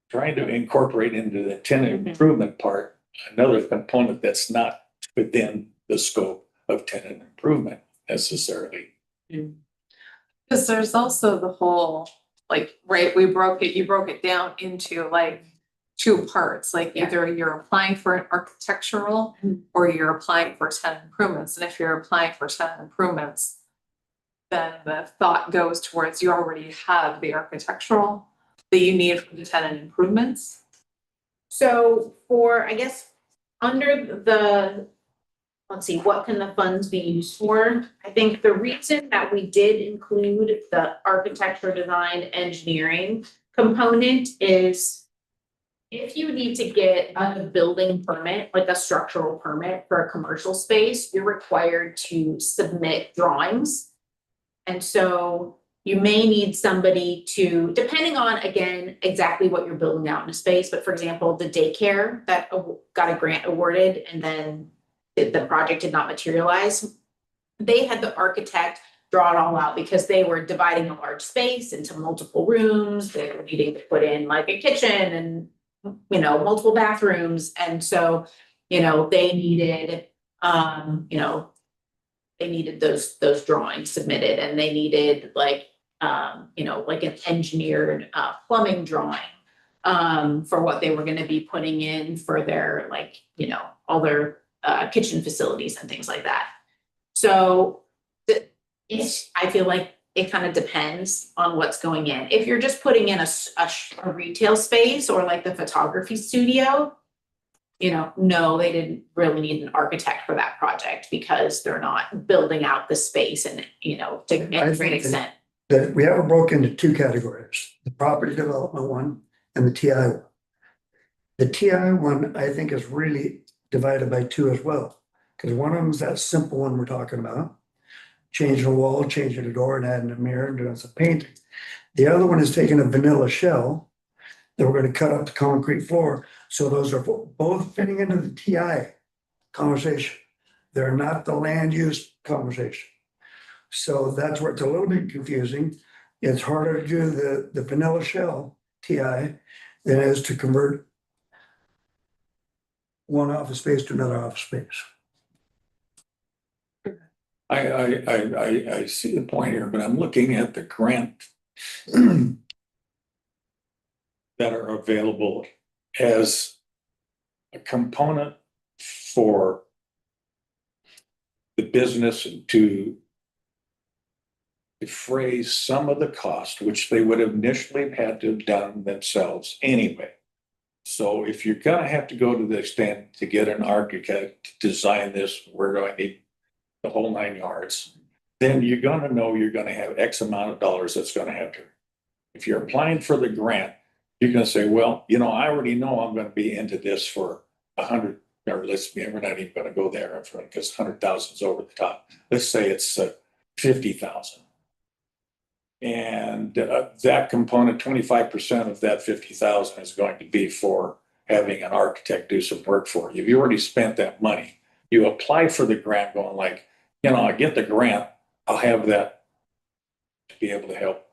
trying to incorporate into the tenant improvement part another component that's not within the scope of tenant improvement necessarily. Because there's also the whole, like, right, you broke it down into like 2 parts, like Yeah. either you're applying for an architectural Mhm. or you're applying for tenant improvements. And if you're applying for tenant improvements, then the thought goes towards you already have the architectural that you need for the tenant improvements. So for, I guess, under the, let's see, what can the funds be used for? I think the reason that we did include the architecture, design, engineering component is if you need to get a building permit, like a structural permit for a commercial space, you're required to submit drawings. And so you may need somebody to, depending on, again, exactly what you're building out in a space, but for example, the daycare that got a grant awarded and then the project did not materialize. They had the architect draw it all out because they were dividing a large space into multiple rooms. They were needing to put in like a kitchen and, you know, multiple bathrooms. And so, you know, they needed, they needed those drawings submitted and they needed like, like an engineered plumbing drawing for what they were going to be putting in for their, like, all their kitchen facilities and things like that. So I feel like it kind of depends on what's going in. If you're just putting in a retail space or like the photography studio, you know, no, they didn't really need an architect for that project because they're not building out the space and, you know, to I any think great that- extent. That we have it broken into two categories, the property development one and the TI one. The TI one, I think, is really divided by two as well, because one of them is that simple one we're talking about. Changing a wall, changing a door and adding a mirror and doing some painting. The other one is taking a vanilla shell that we're gonna cut up the concrete floor. So those are both fitting into the TI conversation. They're not the land use conversation. So that's where it's a little bit confusing. It's harder to do the vanilla shell TI than it is to convert one office space to another office space. I see the point here, but I'm looking at the grant that are available as a component for the business to defray some of the cost, which they would have initially had to have done themselves anyway. So if you're gonna have to go to the extent to get an architect to design this, we're going to need the whole 9 yards, then you're gonna know you're gonna have X amount of dollars that's gonna have to. If you're applying for the grant, you're gonna say, well, you know, I already know I'm gonna be into this for 100, or we're not even gonna go there because 100,000 is over the top. Let's say it's 50,000. And that component, 25% of that 50,000 is going to be for having an architect do some work for you. You already spent that money. You apply for the grant going like, you know, I get the grant, I'll have that to be able to help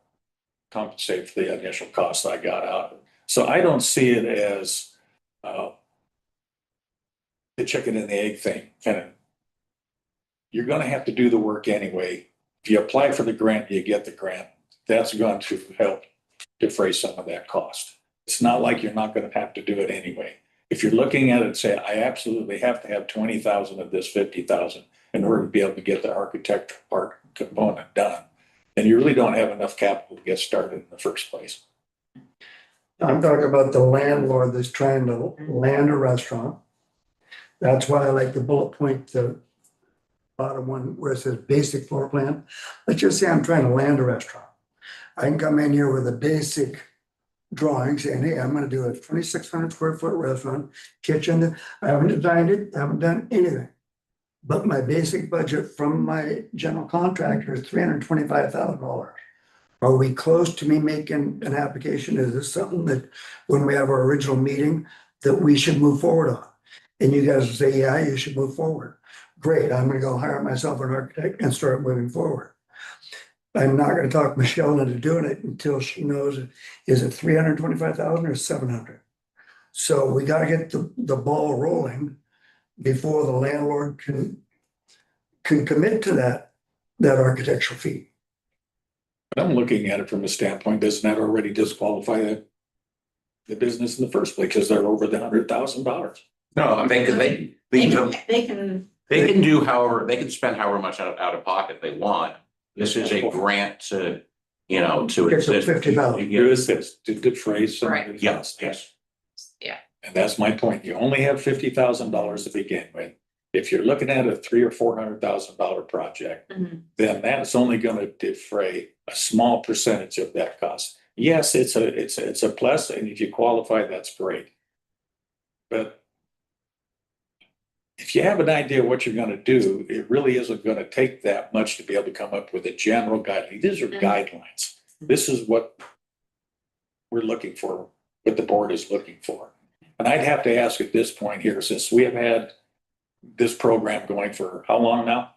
compensate for the initial costs I got out of it. So I don't see it as the chicken and the egg thing. Kind of, you're going to have to do the work anyway. If you apply for the grant, you get the grant. That's going to help defray some of that cost. It's not like you're not going to have to do it anyway. If you're looking at it and say, I absolutely have to have 20,000 of this 50,000 in order to be able to get the architectural part component done, then you really don't have enough capital to get started in the first place. I'm talking about the landlord that's trying to land a restaurant. That's why I like the bullet point, the bottom one where it says basic floor plan. Let's just say I'm trying to land a restaurant. I can come in here with a basic drawing saying, hey, I'm gonna do a 2,600 square foot restaurant, kitchen. I haven't designed it, haven't done anything. But my basic budget from my general contractor is $325,000. Are we close to me making an application? Is this something that when we have our original meeting that we should move forward on? And you guys will say, yeah, you should move forward. Great, I'm gonna go hire myself an architect and start moving forward. I'm not gonna talk Michelle into doing it until she knows, is it 325,000 or 700? So we gotta get the ball rolling before the landlord can commit to that architectural fee. I'm looking at it from a standpoint, doesn't that already disqualify the business in the first place because they're over the $100,000? No, they They can do however, they can spend however much out of pocket they want. This is a grant to, you know, to Get to assist. 50,000. Do is this to defray some of the Yes, costs. yes. And that's my point. You only have $50,000 to begin with. If you're looking at a $300,000 or $400,000 project, Mhm. then that's only going to defray a small percentage of that cost. Yes, it's a plus, and if you qualify, that's great. But if you have an idea what you're going to do, it really isn't going to take that much to be able to come up with a general guideline. These are Mhm. guidelines. This is what we're looking for, what the board is looking for. And I'd have to ask at this point here, since we have had this program going for how long now?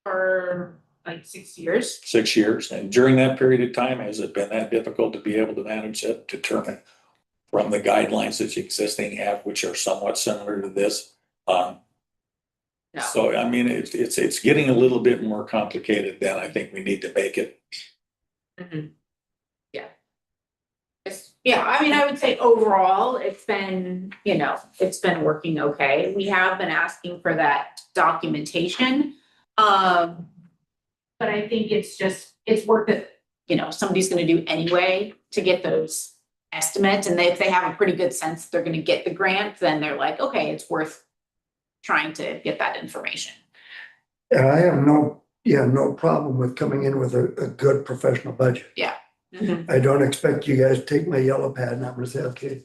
For like 6 years. 6 years. And during that period of time, has it been that difficult to be able to manage it, determine from the guidelines that you existing have, which are somewhat similar to this? No. So, I mean, it's getting a little bit more complicated than I think we need to make it. Mhm. Yeah. Yeah, I mean, I would say overall, it's been, you know, it's been working okay. We have been asking for that documentation. But I think it's work that, somebody's gonna do anyway to get those estimates. And if they have a pretty good sense they're gonna get the grant, then they're like, okay, it's worth trying to get that information. And I have no problem with coming in with a good professional budget. I don't expect you guys to take my yellow pad and I'm gonna say, okay.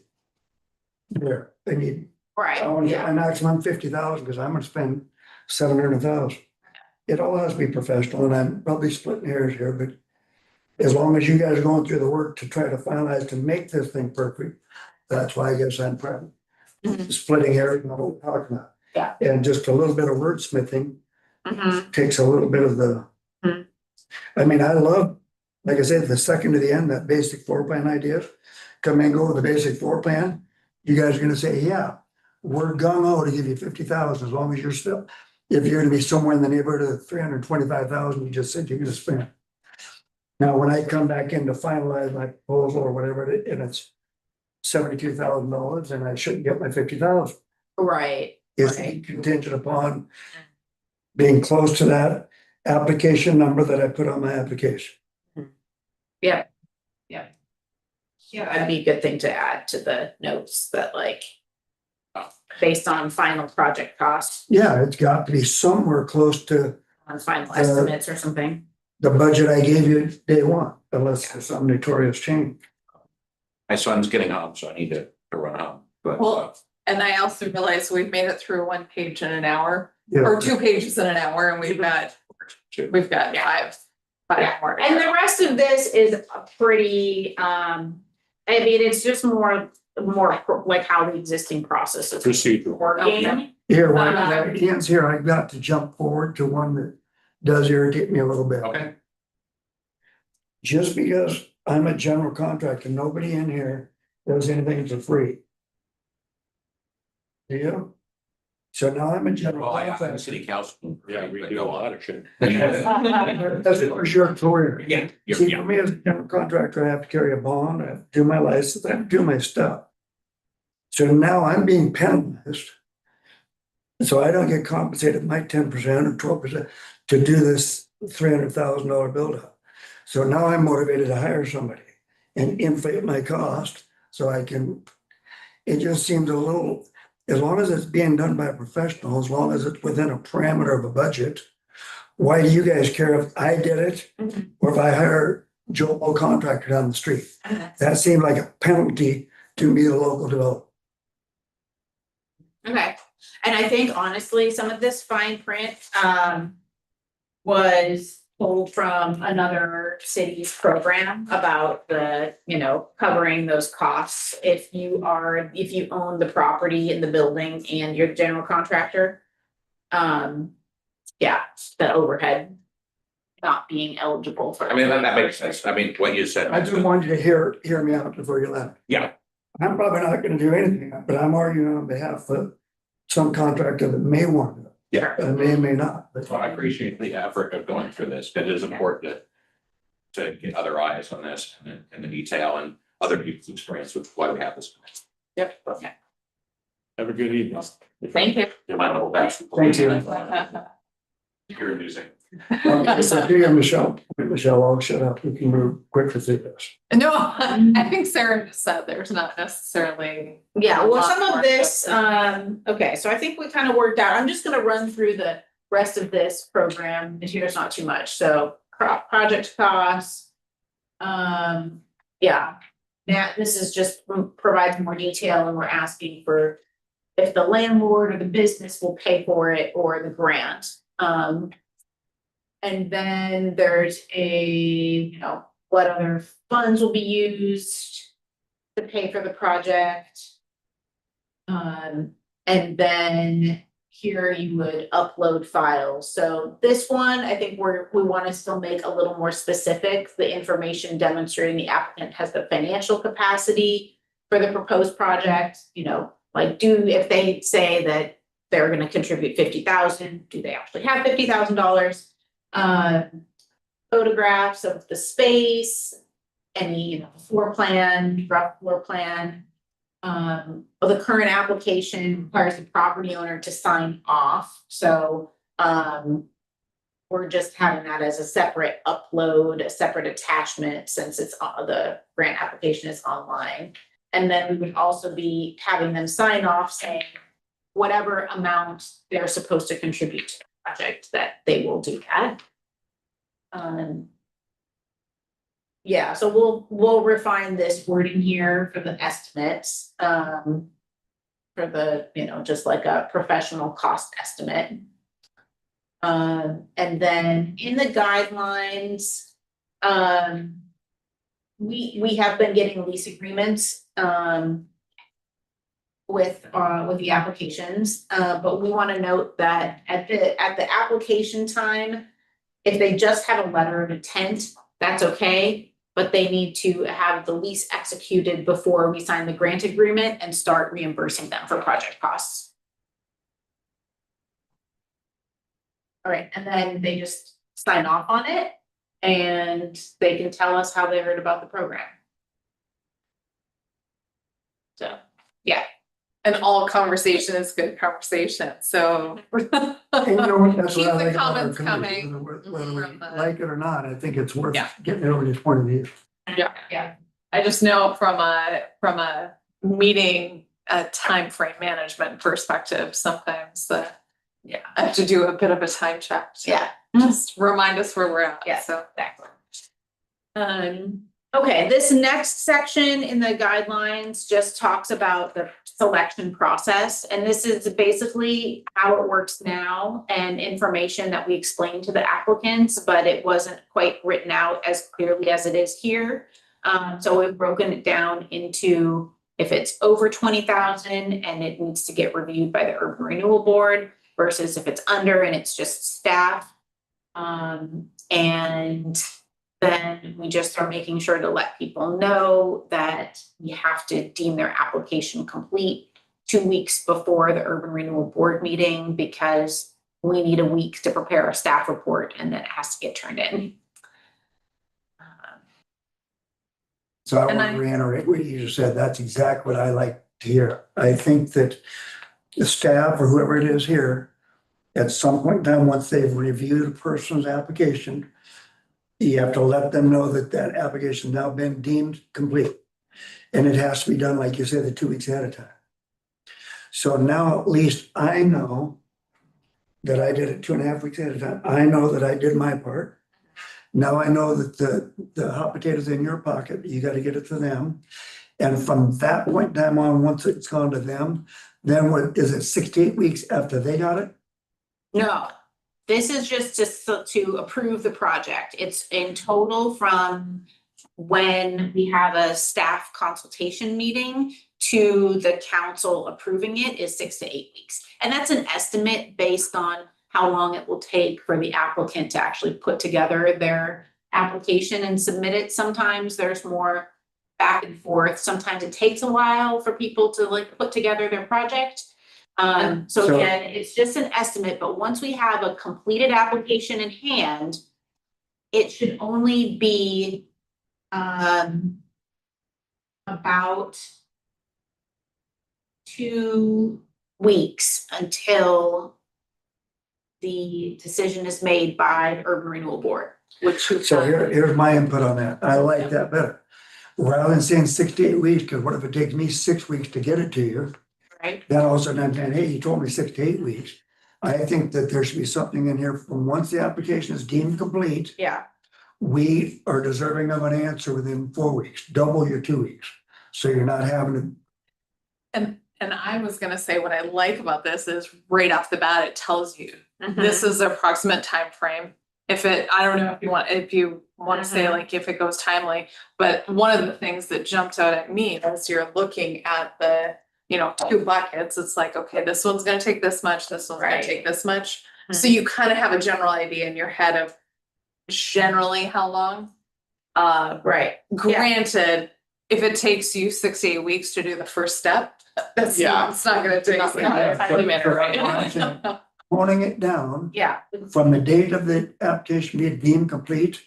There, I want to get my maximum 50,000 because I'm gonna spend 700,000. It all has to be professional and I'm probably splitting hairs here, but as long as you guys are going through the work to try to finalize to make this thing perfect, that's why I guess I'm probably splitting hairs and what we're talking about. Yeah. And just a little bit of wordsmithing Mhm. takes a little bit of the. Mhm. I mean, I love, like I said, the second to the end, that basic floor plan ideas. Come and go with the basic floor plan. You guys are gonna say, yeah, we're gung ho to give you 50,000 as long as you're still, if you're gonna be somewhere in the neighborhood of 325,000, you just said you're gonna spend. Now, when I come back in to finalize my proposal or whatever, and it's $72,000 and I shouldn't get my 50,000. Right. It's Right. contingent upon being close to that application number that I put on my application. Yeah. Yeah, that'd be a good thing to add to the notes that based on final project costs, Yeah, it's got to be somewhere close to on final estimates or something. the budget I gave you day one, unless there's some notorious change. My son's getting home, so I need to run home, but. Well, and I also realized we've made it through 1 page in an hour, Yeah. or 2 pages in an hour, and we've got five more. to And go. the rest of this is a pretty, it's just more like how the existing process is Procedural. working. Here, when Ian's here, I got to jump forward to one that does irritate me a little bit. Okay. Just because I'm a general contractor, nobody in here does anything for free. Do you? So now I'm a general Well, I have a contractor. city council. Yeah, we do a lot of shit. That's for your employer. Yeah, See, yeah, for me as a general contractor, I have to carry a bond, I have to do my license, I have to do my stuff. So now I'm being penalized. So I don't get compensated my 10% or 12% to do this $300,000 build up. So now I'm motivated to hire somebody and inflate my cost so I can, it just seems a little, as long as it's being done by a professional, as long as it's within a parameter of a budget, why do you guys care if I did it or if I hire Joe Blow contractor down the street? That seemed like a penalty to me, the local developer. Okay, and I think honestly, some of this fine print, was pulled from another city's program about the, covering those costs. If you own the property in the building and you're the general contractor. Yeah, the overhead not being eligible for. I mean, that makes sense. I mean, what you said. I just wanted you to hear me out before you left. Yeah. I'm probably not gonna do anything, but I'm arguing on behalf of some contractor that may want to, Yeah. and may not. But Well, I appreciate the effort of going through this. It is important to get other eyes on this and the detail and other people's experience with why we have this. Yep. Have a good evening. Thank you. You might know that. Thank you. You're amusing. So do you, Michelle, I'll shut up. We can move quickly through this. No, I think Sarah just said there's not necessarily. Yeah, well, a lot some more of this, stuff. okay, so I think we kind of worked out, I'm just gonna run through the rest of this program, and here's not too much, so project costs. Yeah, this is just provides more detail and we're asking for if the landlord or the business will pay for it or the grant. And then there's what other funds will be used to pay for the project. And then here you would upload files. So this one, I think we want to still make a little more specific, the information demonstrating the applicant has the financial capacity for the proposed project, if they say that they're gonna contribute 50,000, do they actually have $50,000? Photographs of the space, any floor plan, rough floor plan. The current application requires the property owner to sign off, so. we're just having that as a separate upload, a separate attachment, since it's the grant application is online. And then we would also be having them sign off saying whatever amount they're supposed to contribute to the project, that they will do that. Yeah, so we'll refine this wording here for the estimates, for the, just like a professional cost estimate. And then in the guidelines, we have been getting lease agreements, with the applications, but we want to note that at the application time, if they just have a letter of intent, that's okay. But they need to have the lease executed before we sign the grant agreement and start reimbursing them for project costs. All right, and then they just sign off on it and they can tell us how they heard about the program. So, yeah. And all conversation is good conversation, so. And you know what, that's Keep what I the like about our comments committee, coming whether we from the- like it or not, I think it's worth Yeah. getting everybody's point of view. Yeah. I just know from a meeting, time frame management perspective, sometimes I have to do a bit of a time check. to Yeah. Just remind us where we're at. Yeah. So. Exactly. Okay, this next section in the guidelines just talks about the selection process, and this is basically how it works now and information that we explained to the applicants, but it wasn't quite written out as clearly as it is here. So we've broken it down into if it's over 20,000 and it needs to get reviewed by the Urban Renewal Board versus if it's under and it's just staff. And then we just are making sure to let people know that you have to deem their application complete 2 weeks before the Urban Renewal Board meeting, because we need a week to prepare a staff report and then it has to get turned in. So I And want I- to reiterate what you just said. That's exactly what I like to hear. I think that the staff or whoever it is here, at some point in time, once they've reviewed a person's application, you have to let them know that that application now been deemed complete. And it has to be done, like you said, the 2 weeks ahead of time. So now at least I know that I did it 2.5 weeks ahead of time. I know that I did my part. Now I know that the hot potatoes in your pocket, you got to get it to them. And from that point in time on, once it's gone to them, then what is it, 6 to 8 weeks after they got it? No, this is just to approve the project. It's in total from when we have a staff consultation meeting to the council approving it is 6 to 8 weeks. And that's an estimate based on how long it will take for the applicant to actually put together their application and submit it. Sometimes there's more back and forth. Sometimes it takes a while for people to like put together their project. So So- again, it's just an estimate, but once we have a completed application in hand, it should only be about 2 weeks until the decision is made by the Urban Renewal Board, which we've So done. here's my input on that. I like that better. Rather than saying 6 to 8 weeks, because what if it takes me 6 weeks to get it to you? Right? Then all of a sudden I'm saying, hey, you told me 6 to 8 weeks. I think that there should be something in here from once the application is deemed complete, Yeah, we are deserving of an answer within 4 weeks, double your 2 weeks. So you're not having to, And I was gonna say, what I like about this is right off the bat, it tells you, Mhm. this is the approximate time frame. If it, I don't know if you want to say Mhm. like if it goes timely, but one of the things that jumped out at me as you're looking at the, 2 buckets, it's like, okay, this one's gonna take this much, this one's gonna Right. take this much. So you kind of have a general idea in your head of generally how long. Right, Granted, if it takes you 6 to 8 weeks to do the first step, it's not gonna take. Not gonna happen. Timely manner, right? toning it down yeah, from the date of the application being deemed complete,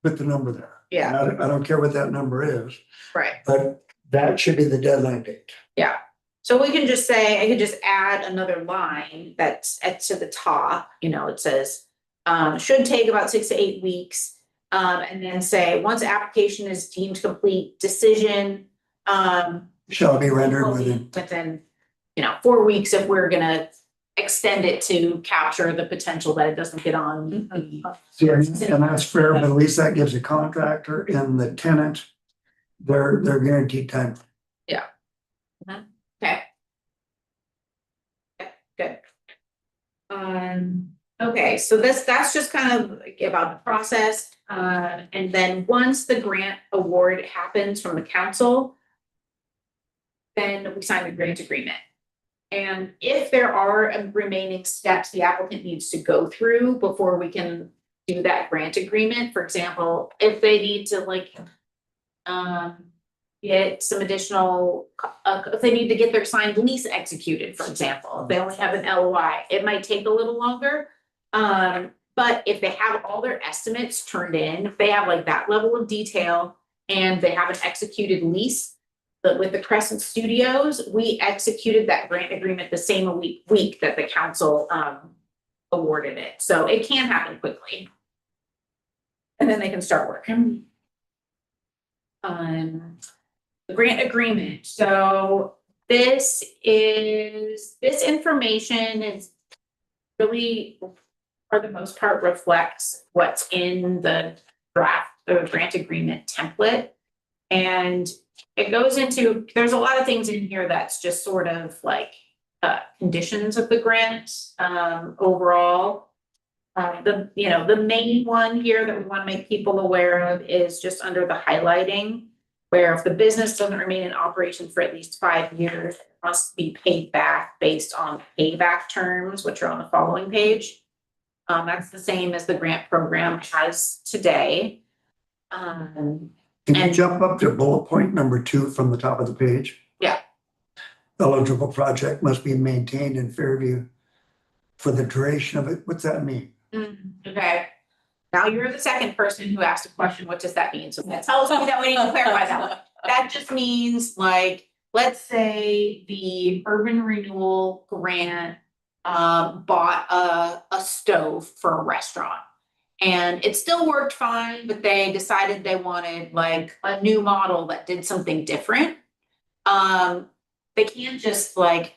put the number there. yeah, And I don't care what that number is, right. but that should be the deadline date. Yeah, so we can just say, I could just add another line that's to the top, it says, Should take about 6 to 8 weeks. And then say, once the application is deemed complete, decision, Shall be rendered within. within, 4 weeks if we're gonna extend it to capture the potential that it doesn't get on. See, and that's fair, but at least that gives the contractor and the tenant their guaranteed time. Okay. Okay, good. Okay, so that's just kind of like about the process. And then once the grant award happens from the council, then we sign the grant agreement. And if there are remaining steps the applicant needs to go through before we can do that grant agreement, for example, if they need to get some additional, if they need to get their signed lease executed, for example, if they only have an LOI, it might take a little longer. But if they have all their estimates turned in, if they have like that level of detail and they have an executed lease, but with the Crescent Studios, we executed that grant agreement the same week that the council awarded it. So it can happen quickly. And then they can start working. The grant agreement. So this information is really, for the most part, reflects what's in the draft, the grant agreement template. And it goes into, there's a lot of things in here that's just sort of like conditions of the grant overall. The main one here that we want to make people aware of is just under the highlighting, where if the business doesn't remain in operation for at least 5 years, it must be paid back based on payback terms, which are on the following page. That's the same as the grant program has today. Can you And- jump up to bullet point number 2 from the top of the page? Yeah. Eligible project must be maintained in Fairview for the duration of it. What's that mean? Okay. Now you're the second person who asked a question. What does that mean? So that tells me that we need to clarify that one. That just means like, let's say the urban renewal grant bought a stove for a restaurant. And it still worked fine, but they decided they wanted like a new model that did something different. They can't just like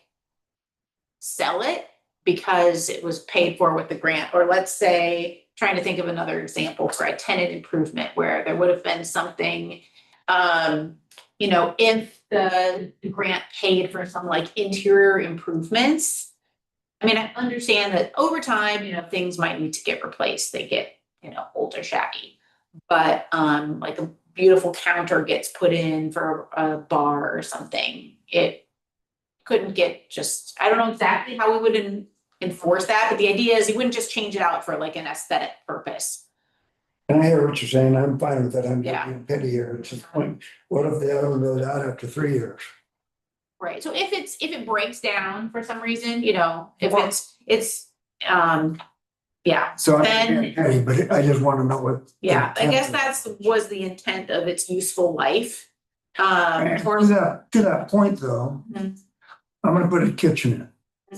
sell it because it was paid for with the grant. Or let's say, trying to think of another example for a tenant improvement where there would have been something, if the grant paid for some like interior improvements. I mean, I understand that over time, things might need to get replaced. They get, old or shabby. But like a beautiful counter gets put in for a bar or something. It couldn't get just, I don't know exactly how we would enforce that, but the idea is you wouldn't just change it out for like an aesthetic purpose. And I hear what you're saying. I'm fine with that. I'm Yeah. just being petty here. It's just the point. What if the other one goes out after 3 years? Right, so if it breaks down for some reason, if it's yeah, So I'm Then- being petty, but I just want to know what. yeah, I guess was the intent of its useful life. And to that point though, Mhm. I'm gonna put a kitchen in,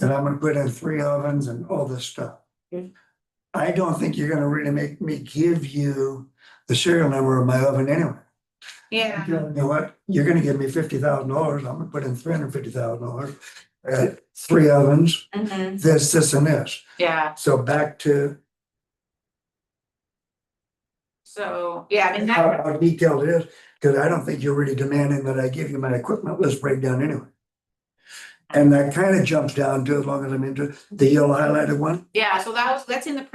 and I'm gonna put in 3 ovens and all this stuff. Mhm. I don't think you're gonna really make me give you the serial number of my oven anyway. Yeah, You know what? You're gonna give me $50,000. I'm gonna put in $350,000. I got 3 ovens, mhm, this and this. yeah, So back to so, yeah, I mean, how, that, how detailed it is, because I don't think you're really demanding that I give you my equipment list breakdown anyway. And that kind of jumps down to, as long as I'm into the yellow highlighted one. yeah, so that's in the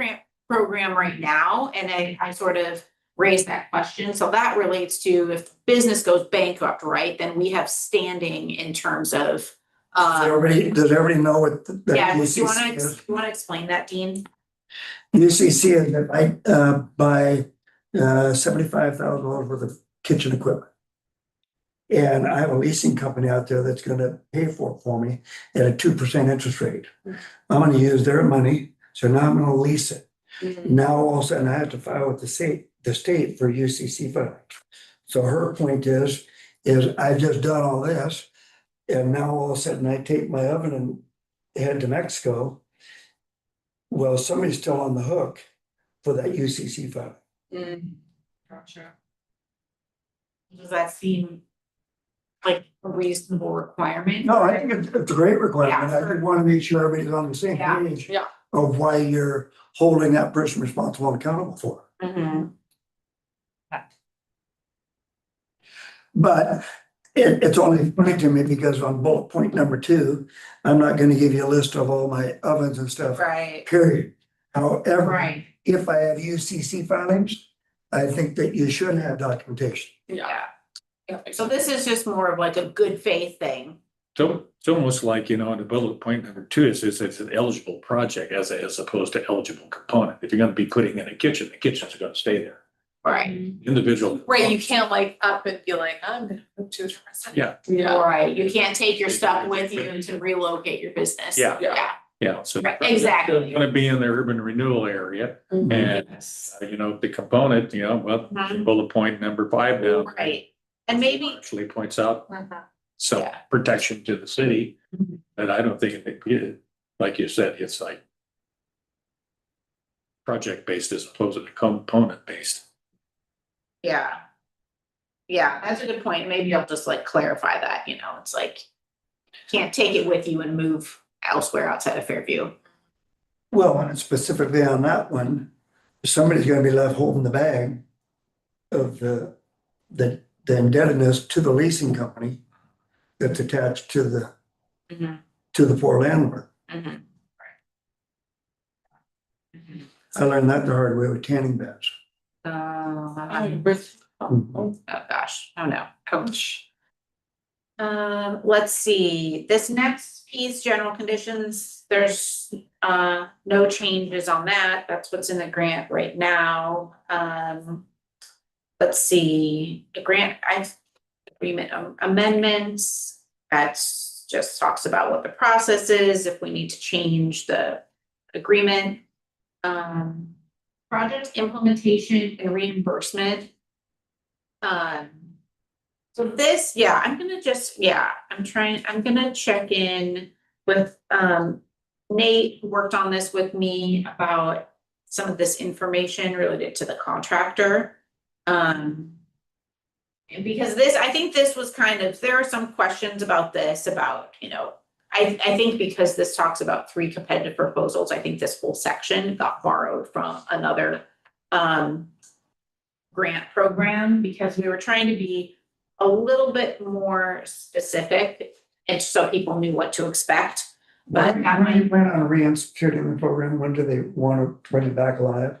program right now, and I sort of raised that question, so that relates to if business goes bankrupt, right, then we have standing in terms of. Does everybody know what the Yeah, do you UCC is? wanna explain that, Dean? UCC is that I buy $75,000 worth of kitchen equipment. And I have a leasing company out there that's gonna pay for it for me at a 2% interest rate. I'm gonna use their money, so now I'm gonna lease it. Now all of a sudden I have to file with the state for UCC funding. So her point is I've just done all this, and now all of a sudden I take my oven and head to Mexico. Well, somebody's still on the hook for that UCC file. Gotcha. Does that seem like a reasonable requirement? No, I think it's a great requirement. Yeah, I just want to make sure everybody's on the same Yeah. page Yeah. of why you're holding that person responsible and accountable for it. Mhm. But it's only funny to me because on bullet point number 2, I'm not gonna give you a list of all my ovens and stuff, Right, period. However, right, if I have UCC filings, I think that you should have documentation. yeah. Yeah. So this is just more of like a good faith thing. So it's almost like, in the bullet point number 2, it's an eligible project as opposed to eligible component. If you're gonna be putting in a kitchen, the kitchen's gonna stay there. Right. Individual. Right, you can't like up and be like, I'm gonna move to a restaurant. Yeah, Yeah. Right, you can't take your stuff with you to relocate your business. Yeah. Yeah, yeah, so. Right, exactly. They're gonna be in the urban renewal area, Mhm. and, Yes. the component, well, Mhm. bullet point number 5 now. Right, and maybe, Actually points out Mhm. some Yeah. protection to the city, Mhm. but I don't think it, like you said, it's like project-based as opposed to component-based. yeah. Yeah, that's a good point. Maybe I'll just like clarify that, it's like, can't take it with you and move elsewhere outside of Fairview. Well, and specifically on that one, somebody's gonna be left holding the bag of the indebtedness to the leasing company that's attached to the Mhm, poor landlord. mhm. Mhm. I learned that the hard way with tanning beds. Oh gosh, oh no, coach. Let's see, this next piece, general conditions, there's no changes on that. That's what's in the grant right now. Let's see, the grant, agreement amendments, that's just talks about what the process is, if we need to change the agreement. Project implementation and reimbursement. So this, I'm gonna check in with, Nate, who worked on this with me about some of this information related to the contractor. And because I think this was there are some questions about this, I think because this talks about 3 competitive proposals, I think this whole section got borrowed from another, grant program, because we were trying to be a little bit more specific and so people knew what to expect. But When do you plan on reinstituting the program? When do they want to bring it back alive?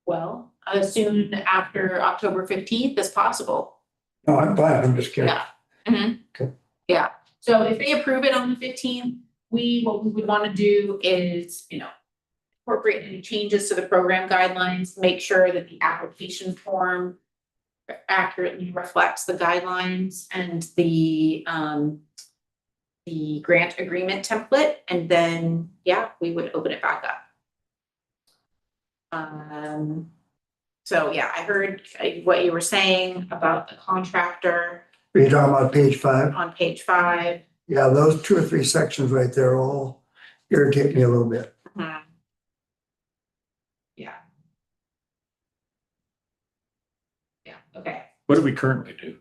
well, as soon after October 15th as possible. No, I'm fine, I'm just curious. Yeah. Mhm. Okay. Yeah, so if they approve it on the 15th, what we would want to do is, incorporate any changes to the program guidelines, make sure that the application form accurately reflects the guidelines and the grant agreement template, and then, we would open it back up. So I heard what you were saying about the contractor Are you talking about page 5? on page 5. Yeah, those 2 or 3 sections right there all irritate me a little bit. Mhm. Yeah, okay. What do we currently do?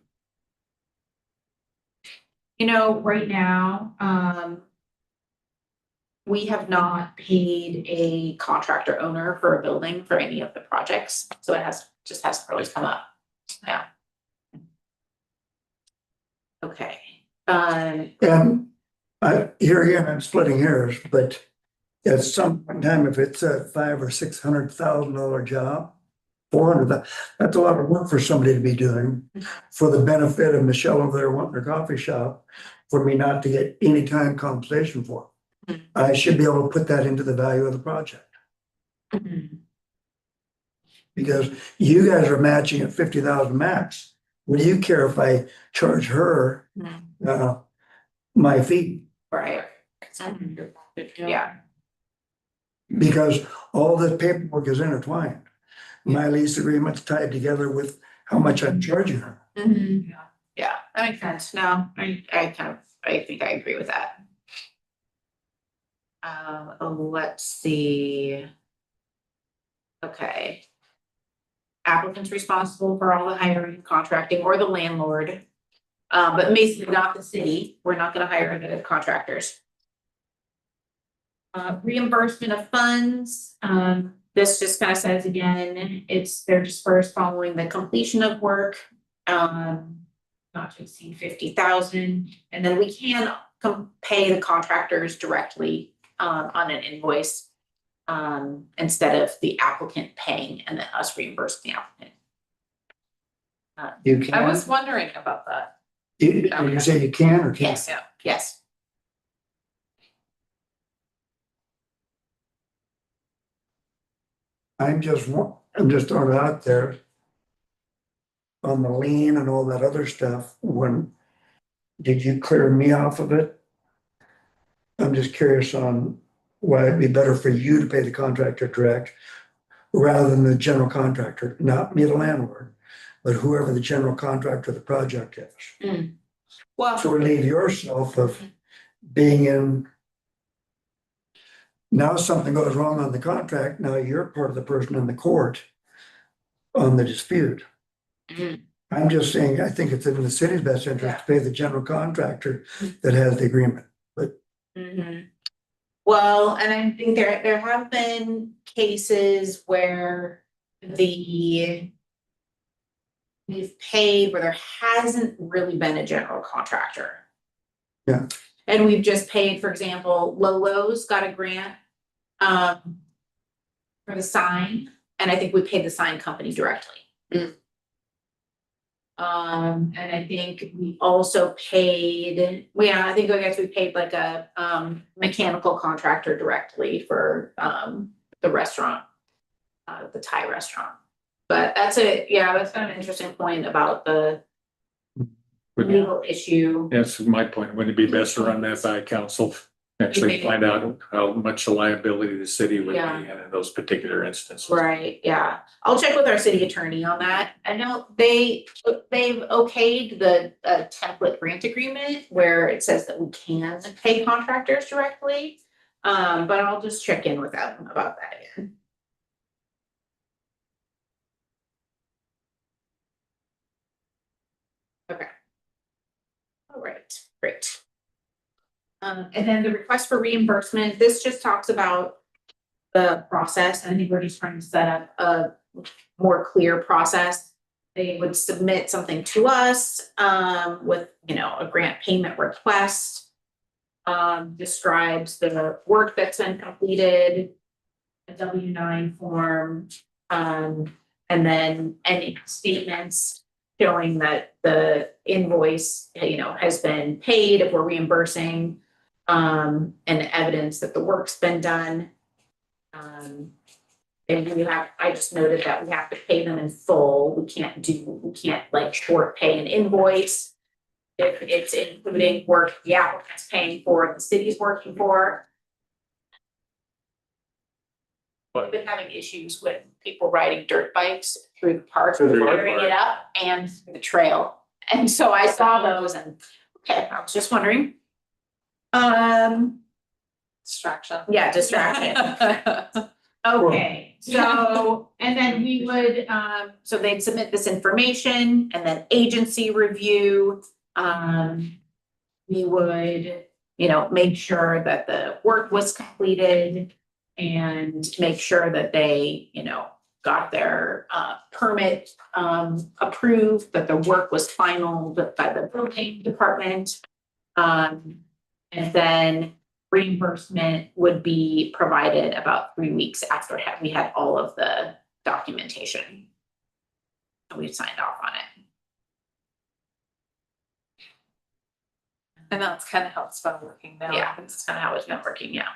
Right now, we have not paid a contractor owner for a building for any of the projects, so it just hasn't really come up. Yeah. Okay, And here again, I'm splitting hairs, but at some time, if it's a $500,000 or $600,000 job, 400, that's a lot of work for somebody to be doing for the benefit of Michelle over there wanting her coffee shop, for me not to get any time compensation for it. Mhm. I should be able to put that into the value of the project, because you guys are matching at 50,000 max. What do you care if I charge her my fee? right, yeah, Because all the paperwork is intertwined. My lease agreement's tied together with how much I'm charging her. yeah, that makes sense. No, I think I agree with that. Let's see. Okay. Applicants responsible for all the hiring, contracting, or the landlord. But basically not the city, we're not gonna hire the contractors. Reimbursement of funds, this just kind of says again, they're dispersed following the completion of work. Not to exceed 50,000, and then we can pay the contractors directly, on an invoice. Instead of the applicant paying and then us reimbursing the applicant. You I can, was wondering about that. you say you can or can't? Yes, Yeah. yes. I'm just throwing it out there. On the lien and all that other stuff, did you clear me off of it? I'm just curious on why it'd be better for you to pay the contractor direct rather than the general contractor, not me, the landlord, but whoever the general contractor of the project is. Well, So relieve yourself of being in. Now something goes wrong on the contract, now you're part of the person in the court on the dispute. Mhm. I'm just saying, I think it's in the city's best interest to pay the general contractor that has the agreement. mhm. Well, and I think there have been cases where we've paid where there hasn't really been a general contractor. Yeah. And we've just paid, for example, Lolo's got a grant, for the sign, and I think we paid the sign company directly. And I think we also paid, I guess we paid like a mechanical contractor directly for the restaurant. The Thai restaurant. But that's kind of an interesting point about the legal issue. That's my point. Wouldn't it be best to run that by council? Actually find out how much the liability the city would be Yeah. in those particular instances. Right, yeah. I'll check with our city attorney on that. I know they've okayed the template grant agreement where it says that we can pay contractors directly. But I'll just check in with them about that again. Okay. All right, great. And then the request for reimbursement, this just talks about the process. I think we're just trying to set up a more clear process. They would submit something to us, with, a grant payment request. Describes the work that's been completed, a W-9 form, and then any statements showing that the invoice, has been paid, if we're reimbursing, and evidence that the work's been done. And I just noted that we have to pay them in full. We can't like short pay an invoice. If it's including work the applicant's paying for, the city's working for. We've been having issues with people riding dirt bikes through the park, clearing it up and the trail. And so I saw those and, okay, I was just wondering. Distraction. Yeah, distraction. Okay, so, and then we would, so they'd submit this information and then agency review. We would, make sure that the work was completed and make sure that they, got their permit approved, that the work was final by the building department. And then reimbursement would be provided about 3 weeks after we had all of the documentation. And we signed off on it. And that's kind of how it's been working now. Yeah, that's kind of how it's been working, yeah.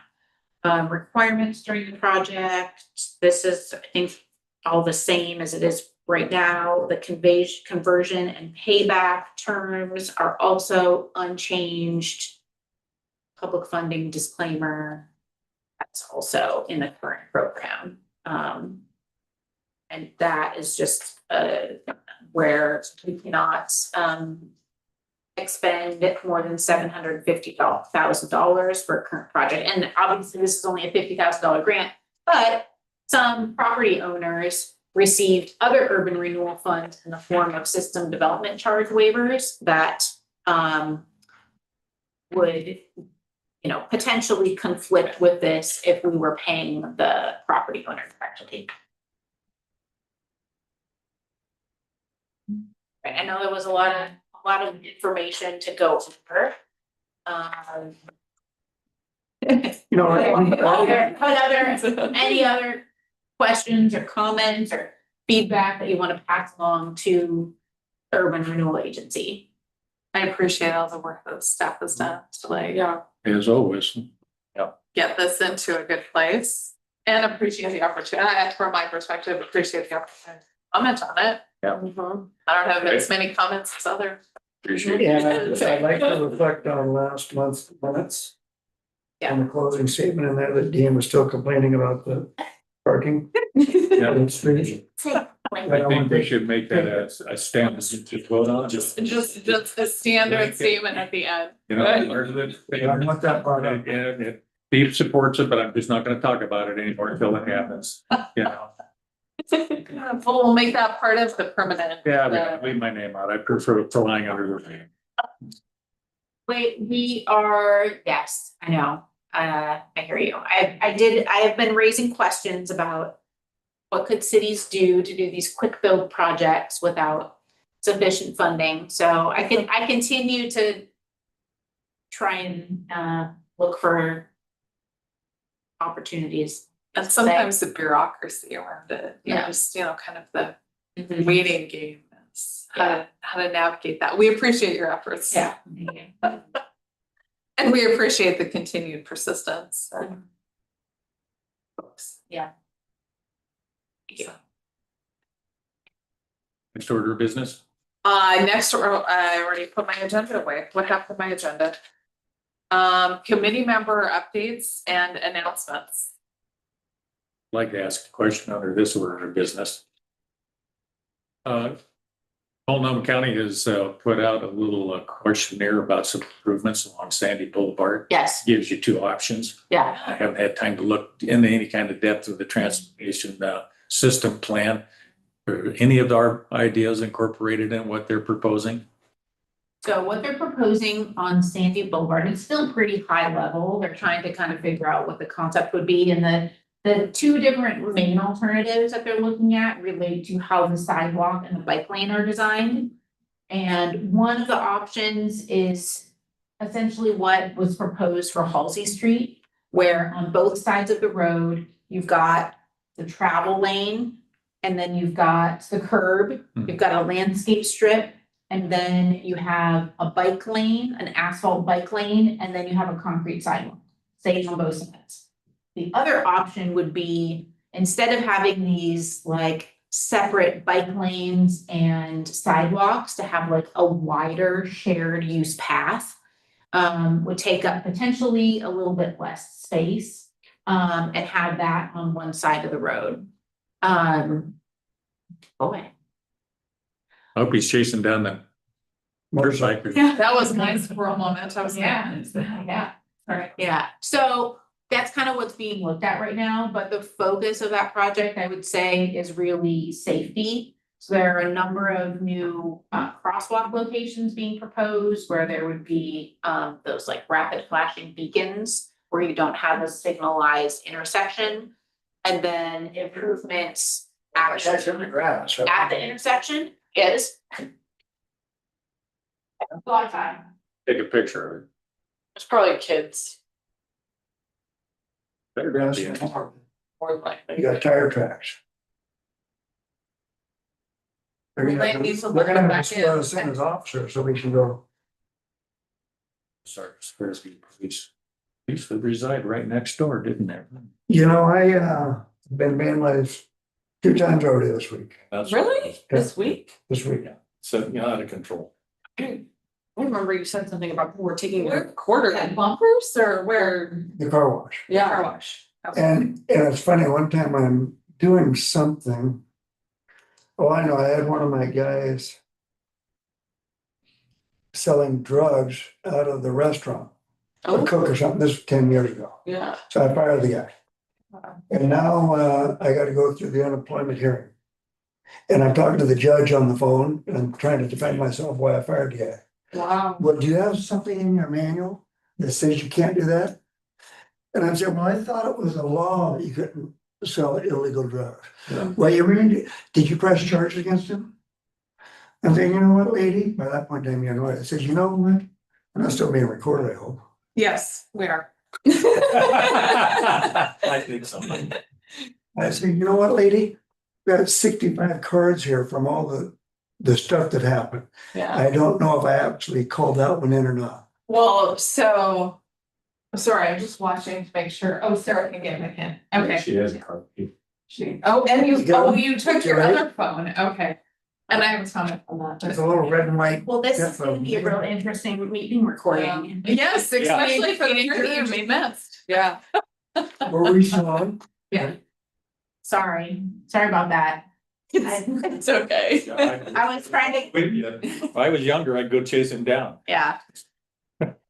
Requirements during the project, this is, I think, all the same as it is right now. The conversion and payback terms are also unchanged. Public funding disclaimer, that's also in the current program. And that is just where we cannot expend more than $750,000 for a current project. And obviously this is only a $50,000 grant, but some property owners received other urban renewal funds in the form of system development charge waivers that would, potentially conflict with this if we were paying the property owner directly. Right, I know there was a lot of information to go over. You know, Any other questions or comments or feedback that you want to pass along to the Urban Renewal Agency? I appreciate all the work that the staff has done to like Yeah, As always. get this into a good place. And appreciate the opportunity, from my perspective, appreciate the opportunity to comment on it. mhm. I don't have as many comments as others. Appreciate And it. I'd like to reflect on last month's minutes. Yeah. On the closing statement in there that Dean was still complaining about the parking. Yeah. on the street. I think we should make that a standard to vote on. Just a standard statement at the end. You know, part of it. I want that part up. And Steve supports it, but I'm just not gonna talk about it anymore until it happens, you know. Well, we'll make that part of the permanent. Yeah, but leave my name out. I prefer flying under the name. We are, yes, I know, I hear you. I have been raising questions about what could cities do to do these quick build projects without sufficient funding, so I continue to try and, look for opportunities. And sometimes the bureaucracy around it, Yeah. just, kind of the waiting game is how to navigate that. We appreciate your efforts. Yeah. And we appreciate the continued persistence. Folks. Yeah. Thank you. Next order of business. Next, I already put my agenda away. What happened to my agenda? Committee member updates and announcements. I'd like to ask a question under this order of business. Multnomah County has put out a little questionnaire about some improvements along Sandy Boulevard. Yes, Gives you two options. yeah, I haven't had time to look into any kind of depth of the transportation system plan. Are any of our ideas incorporated in what they're proposing? so what they're proposing on Sandy Boulevard, it's still pretty high level, they're trying to kind of figure out what the concept would be, and the two different main alternatives that they're looking at relate to how the sidewalk and the bike lane are designed. And one of the options is essentially what was proposed for Halsey Street, where on both sides of the road, you've got the travel lane, and then you've got the curb, you've got a landscape strip, and then you have a bike lane, an asphalt bike lane, and then you have a concrete sidewalk, sitting on both sides. The other option would be, instead of having these like separate bike lanes and sidewalks, to have like a wider shared use path. Would take up potentially a little bit less space, and have that on one side of the road. Boy. I hope he's chasing down the motorcycle. That was nice for a moment. I was Yeah, yeah, so that's kind of what's being looked at right now, but the focus of that project, I would say, is really safety. So there are a number of new crosswalk locations being proposed where there would be those like rapid flashing beacons where you don't have a signalized intersection. And then improvements That's in the grass. right? at the intersection is a lot of time. Take a picture of it. It's probably kids, Better Grass be. and more. more likely. You got tire tracks. They're We might gonna need to they're look gonna have back to swear in. us in as officers so we can go. Sorry, Squaresby police. Used to reside right next door, didn't they? You know, I been vandalized 2 times already this week, That's Really? This week? this week. So, out of control. I remember you said something about people were taking Where- their quarter At bumpers or where? The car wash. Yeah. Car wash. And it's funny, one time I'm doing something. Oh, I know, I had one of my guys selling drugs out of the restaurant, a Oh, cook or something, this was 10 years ago. yeah. So I fired the guy. And now, I gotta go through the unemployment hearing. And I'm talking to the judge on the phone and I'm trying to defend myself why I fired the guy. Wow. Well, do you have something in your manual that says you can't do that? And I'm saying, well, I thought it was a law that you couldn't sell illegal drugs. Yeah. Well, you really, did you press charges against him? I'm saying, you know what, lady, by that point, I'm annoyed. I said, you know what? And I'm still being recorded, I hope. Yes, we are. I think so. I said, you know what, lady? We got 65 cards here from all the stuff that happened. Yeah. I don't know if I actually called that one in or not. Well, so, sorry, I'm just watching to make sure. Oh, Sarah can get my pen. Okay. She has a car. And You got you took your Right. other phone. Okay. And I haven't found it on that. There's a little red and white. Well, this is gonna be a real interesting meeting recording. Yes, especially for the part that we missed. Yeah. Were we still on? Sorry about that. It's okay. I was trying to, If I was younger, I'd go chase him down. yeah.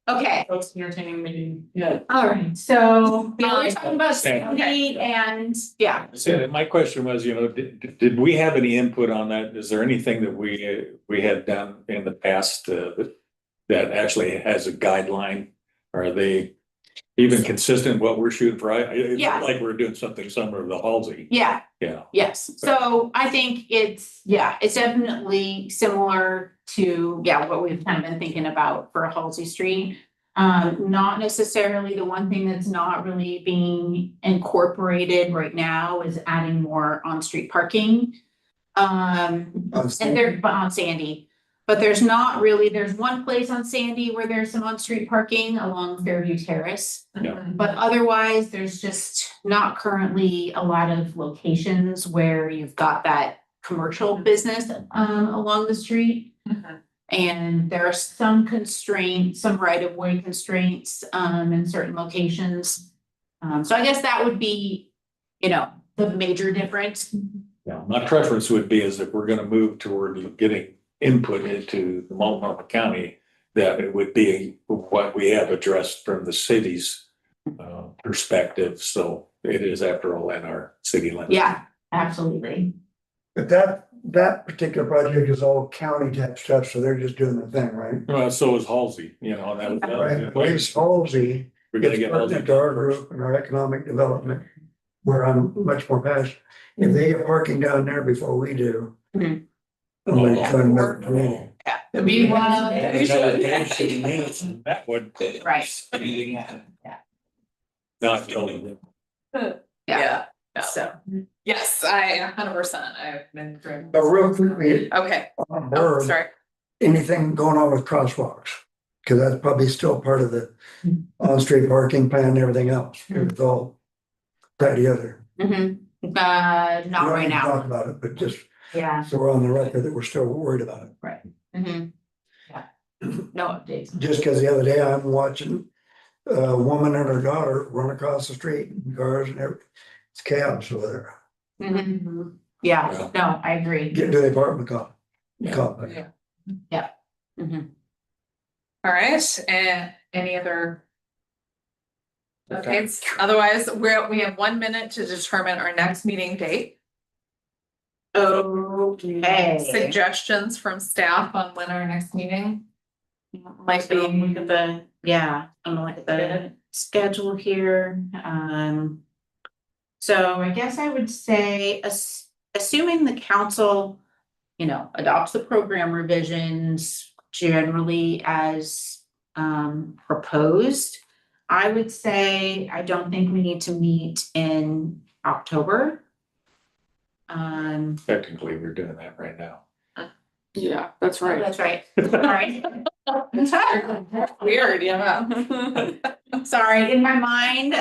Okay, That's an entertaining meeting. Yeah. all right, so we were talking about Stand. Sandy and, yeah. So my question was, did we have any input on that? Is there anything that we had done in the past that actually has a guideline? Are they even consistent what we're shooting for? It's Yeah. not like we're doing something similar to the Halsey. Yeah, Yeah. yes, so I think it's definitely similar to, what we've kind of been thinking about for Halsey Street. Not necessarily, the one thing that's not really being incorporated right now is adding more on-street parking. And there, but on Sandy, but there's not really, there's one place on Sandy where there's some on-street parking along Fairview Terrace. Yeah. But otherwise, there's just not currently a lot of locations where you've got that commercial business along the street. And there are some constraints, some right-of-way constraints in certain locations. So I guess that would be, the major difference. Yeah, my preference would be is if we're gonna move toward getting input into the Multnomah County, that it would be what we have addressed from the city's perspective. So it is after all in our city limits. Yeah, absolutely. But that particular project is all county type stuff, so they're just doing the thing, right? Well, so is Halsey, and that Right, was. Place Halsey, We're gonna it's get pertinent Halsey to our first. group and our economic development, where I'm much more passionate. If they get parking down there before we do. Mhm. I'm gonna try and make it clean. The meeting. That would. Right. Not totally. Yeah, So, yes, I 100%, I've been through. But real quickly, Okay, on oh, board, sorry. anything going on with crosswalks? Cause that's probably still part of the on-street parking plan and everything else. It's all tied together. not We right don't need to now. Talk about it, but just Yeah. so we're on the record that we're still worried about it. Yeah. No updates. Just because the other day I'm watching a woman and her daughter run across the street in cars and everything. It's chaos over there. Yeah, no, I agree. Get to the apartment Yeah. complex. All right, and any other? Okay, otherwise, we have 1 minute to determine our next meeting date. Okay. Suggestions from staff on when our next meeting might be. Look at the, I'm gonna look at the schedule here, so I guess I would say, assuming the council, adopts the program revisions generally as proposed, I would say, I don't think we need to meet in October. Technically, we're doing that right now. Yeah, that's right. That's right, all right. Weird, yeah. Sorry, in my mind,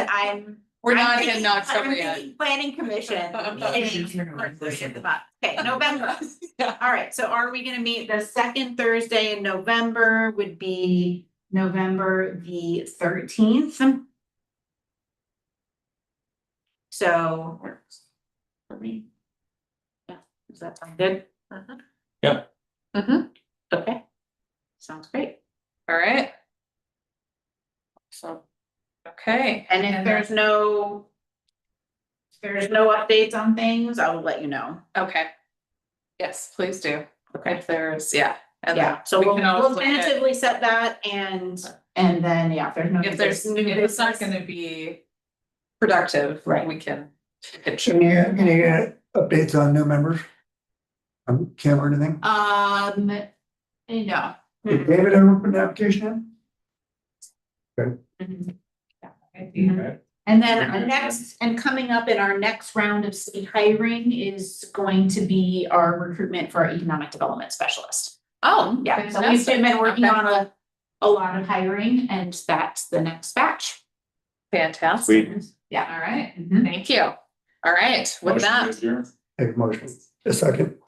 We're not I'm in thinking- October I'm yet. thinking Planning commission. Okay, November. All right, so are we gonna meet the second Thursday in November would be November the 13th? So. For me. Yeah, does that sound good? Yeah. Okay, sounds great. All right. So, Okay. And if there's no there's no updates on things, I will let you know. Okay. Yes, please do. Okay. If there's, yeah. And Yeah, so we we'll can always we'll look at- tentatively set that and then, yeah, if there's no. If there's, new if it's not business- gonna be productive, Right. we can. Any updates on new members? Kim or anything? No. Did David ever put an application in? Mhm. And then our next, and coming up in our next round of city hiring is going to be our recruitment for our economic development specialist. Oh, Yeah, so we've fantastic. been working Okay. on a lot of hiring and that's the next batch. Fantastic. Sweet. Yeah. All right, Mhm. thank you. All right, with Motion to that, adjourn? Make a motion. A second.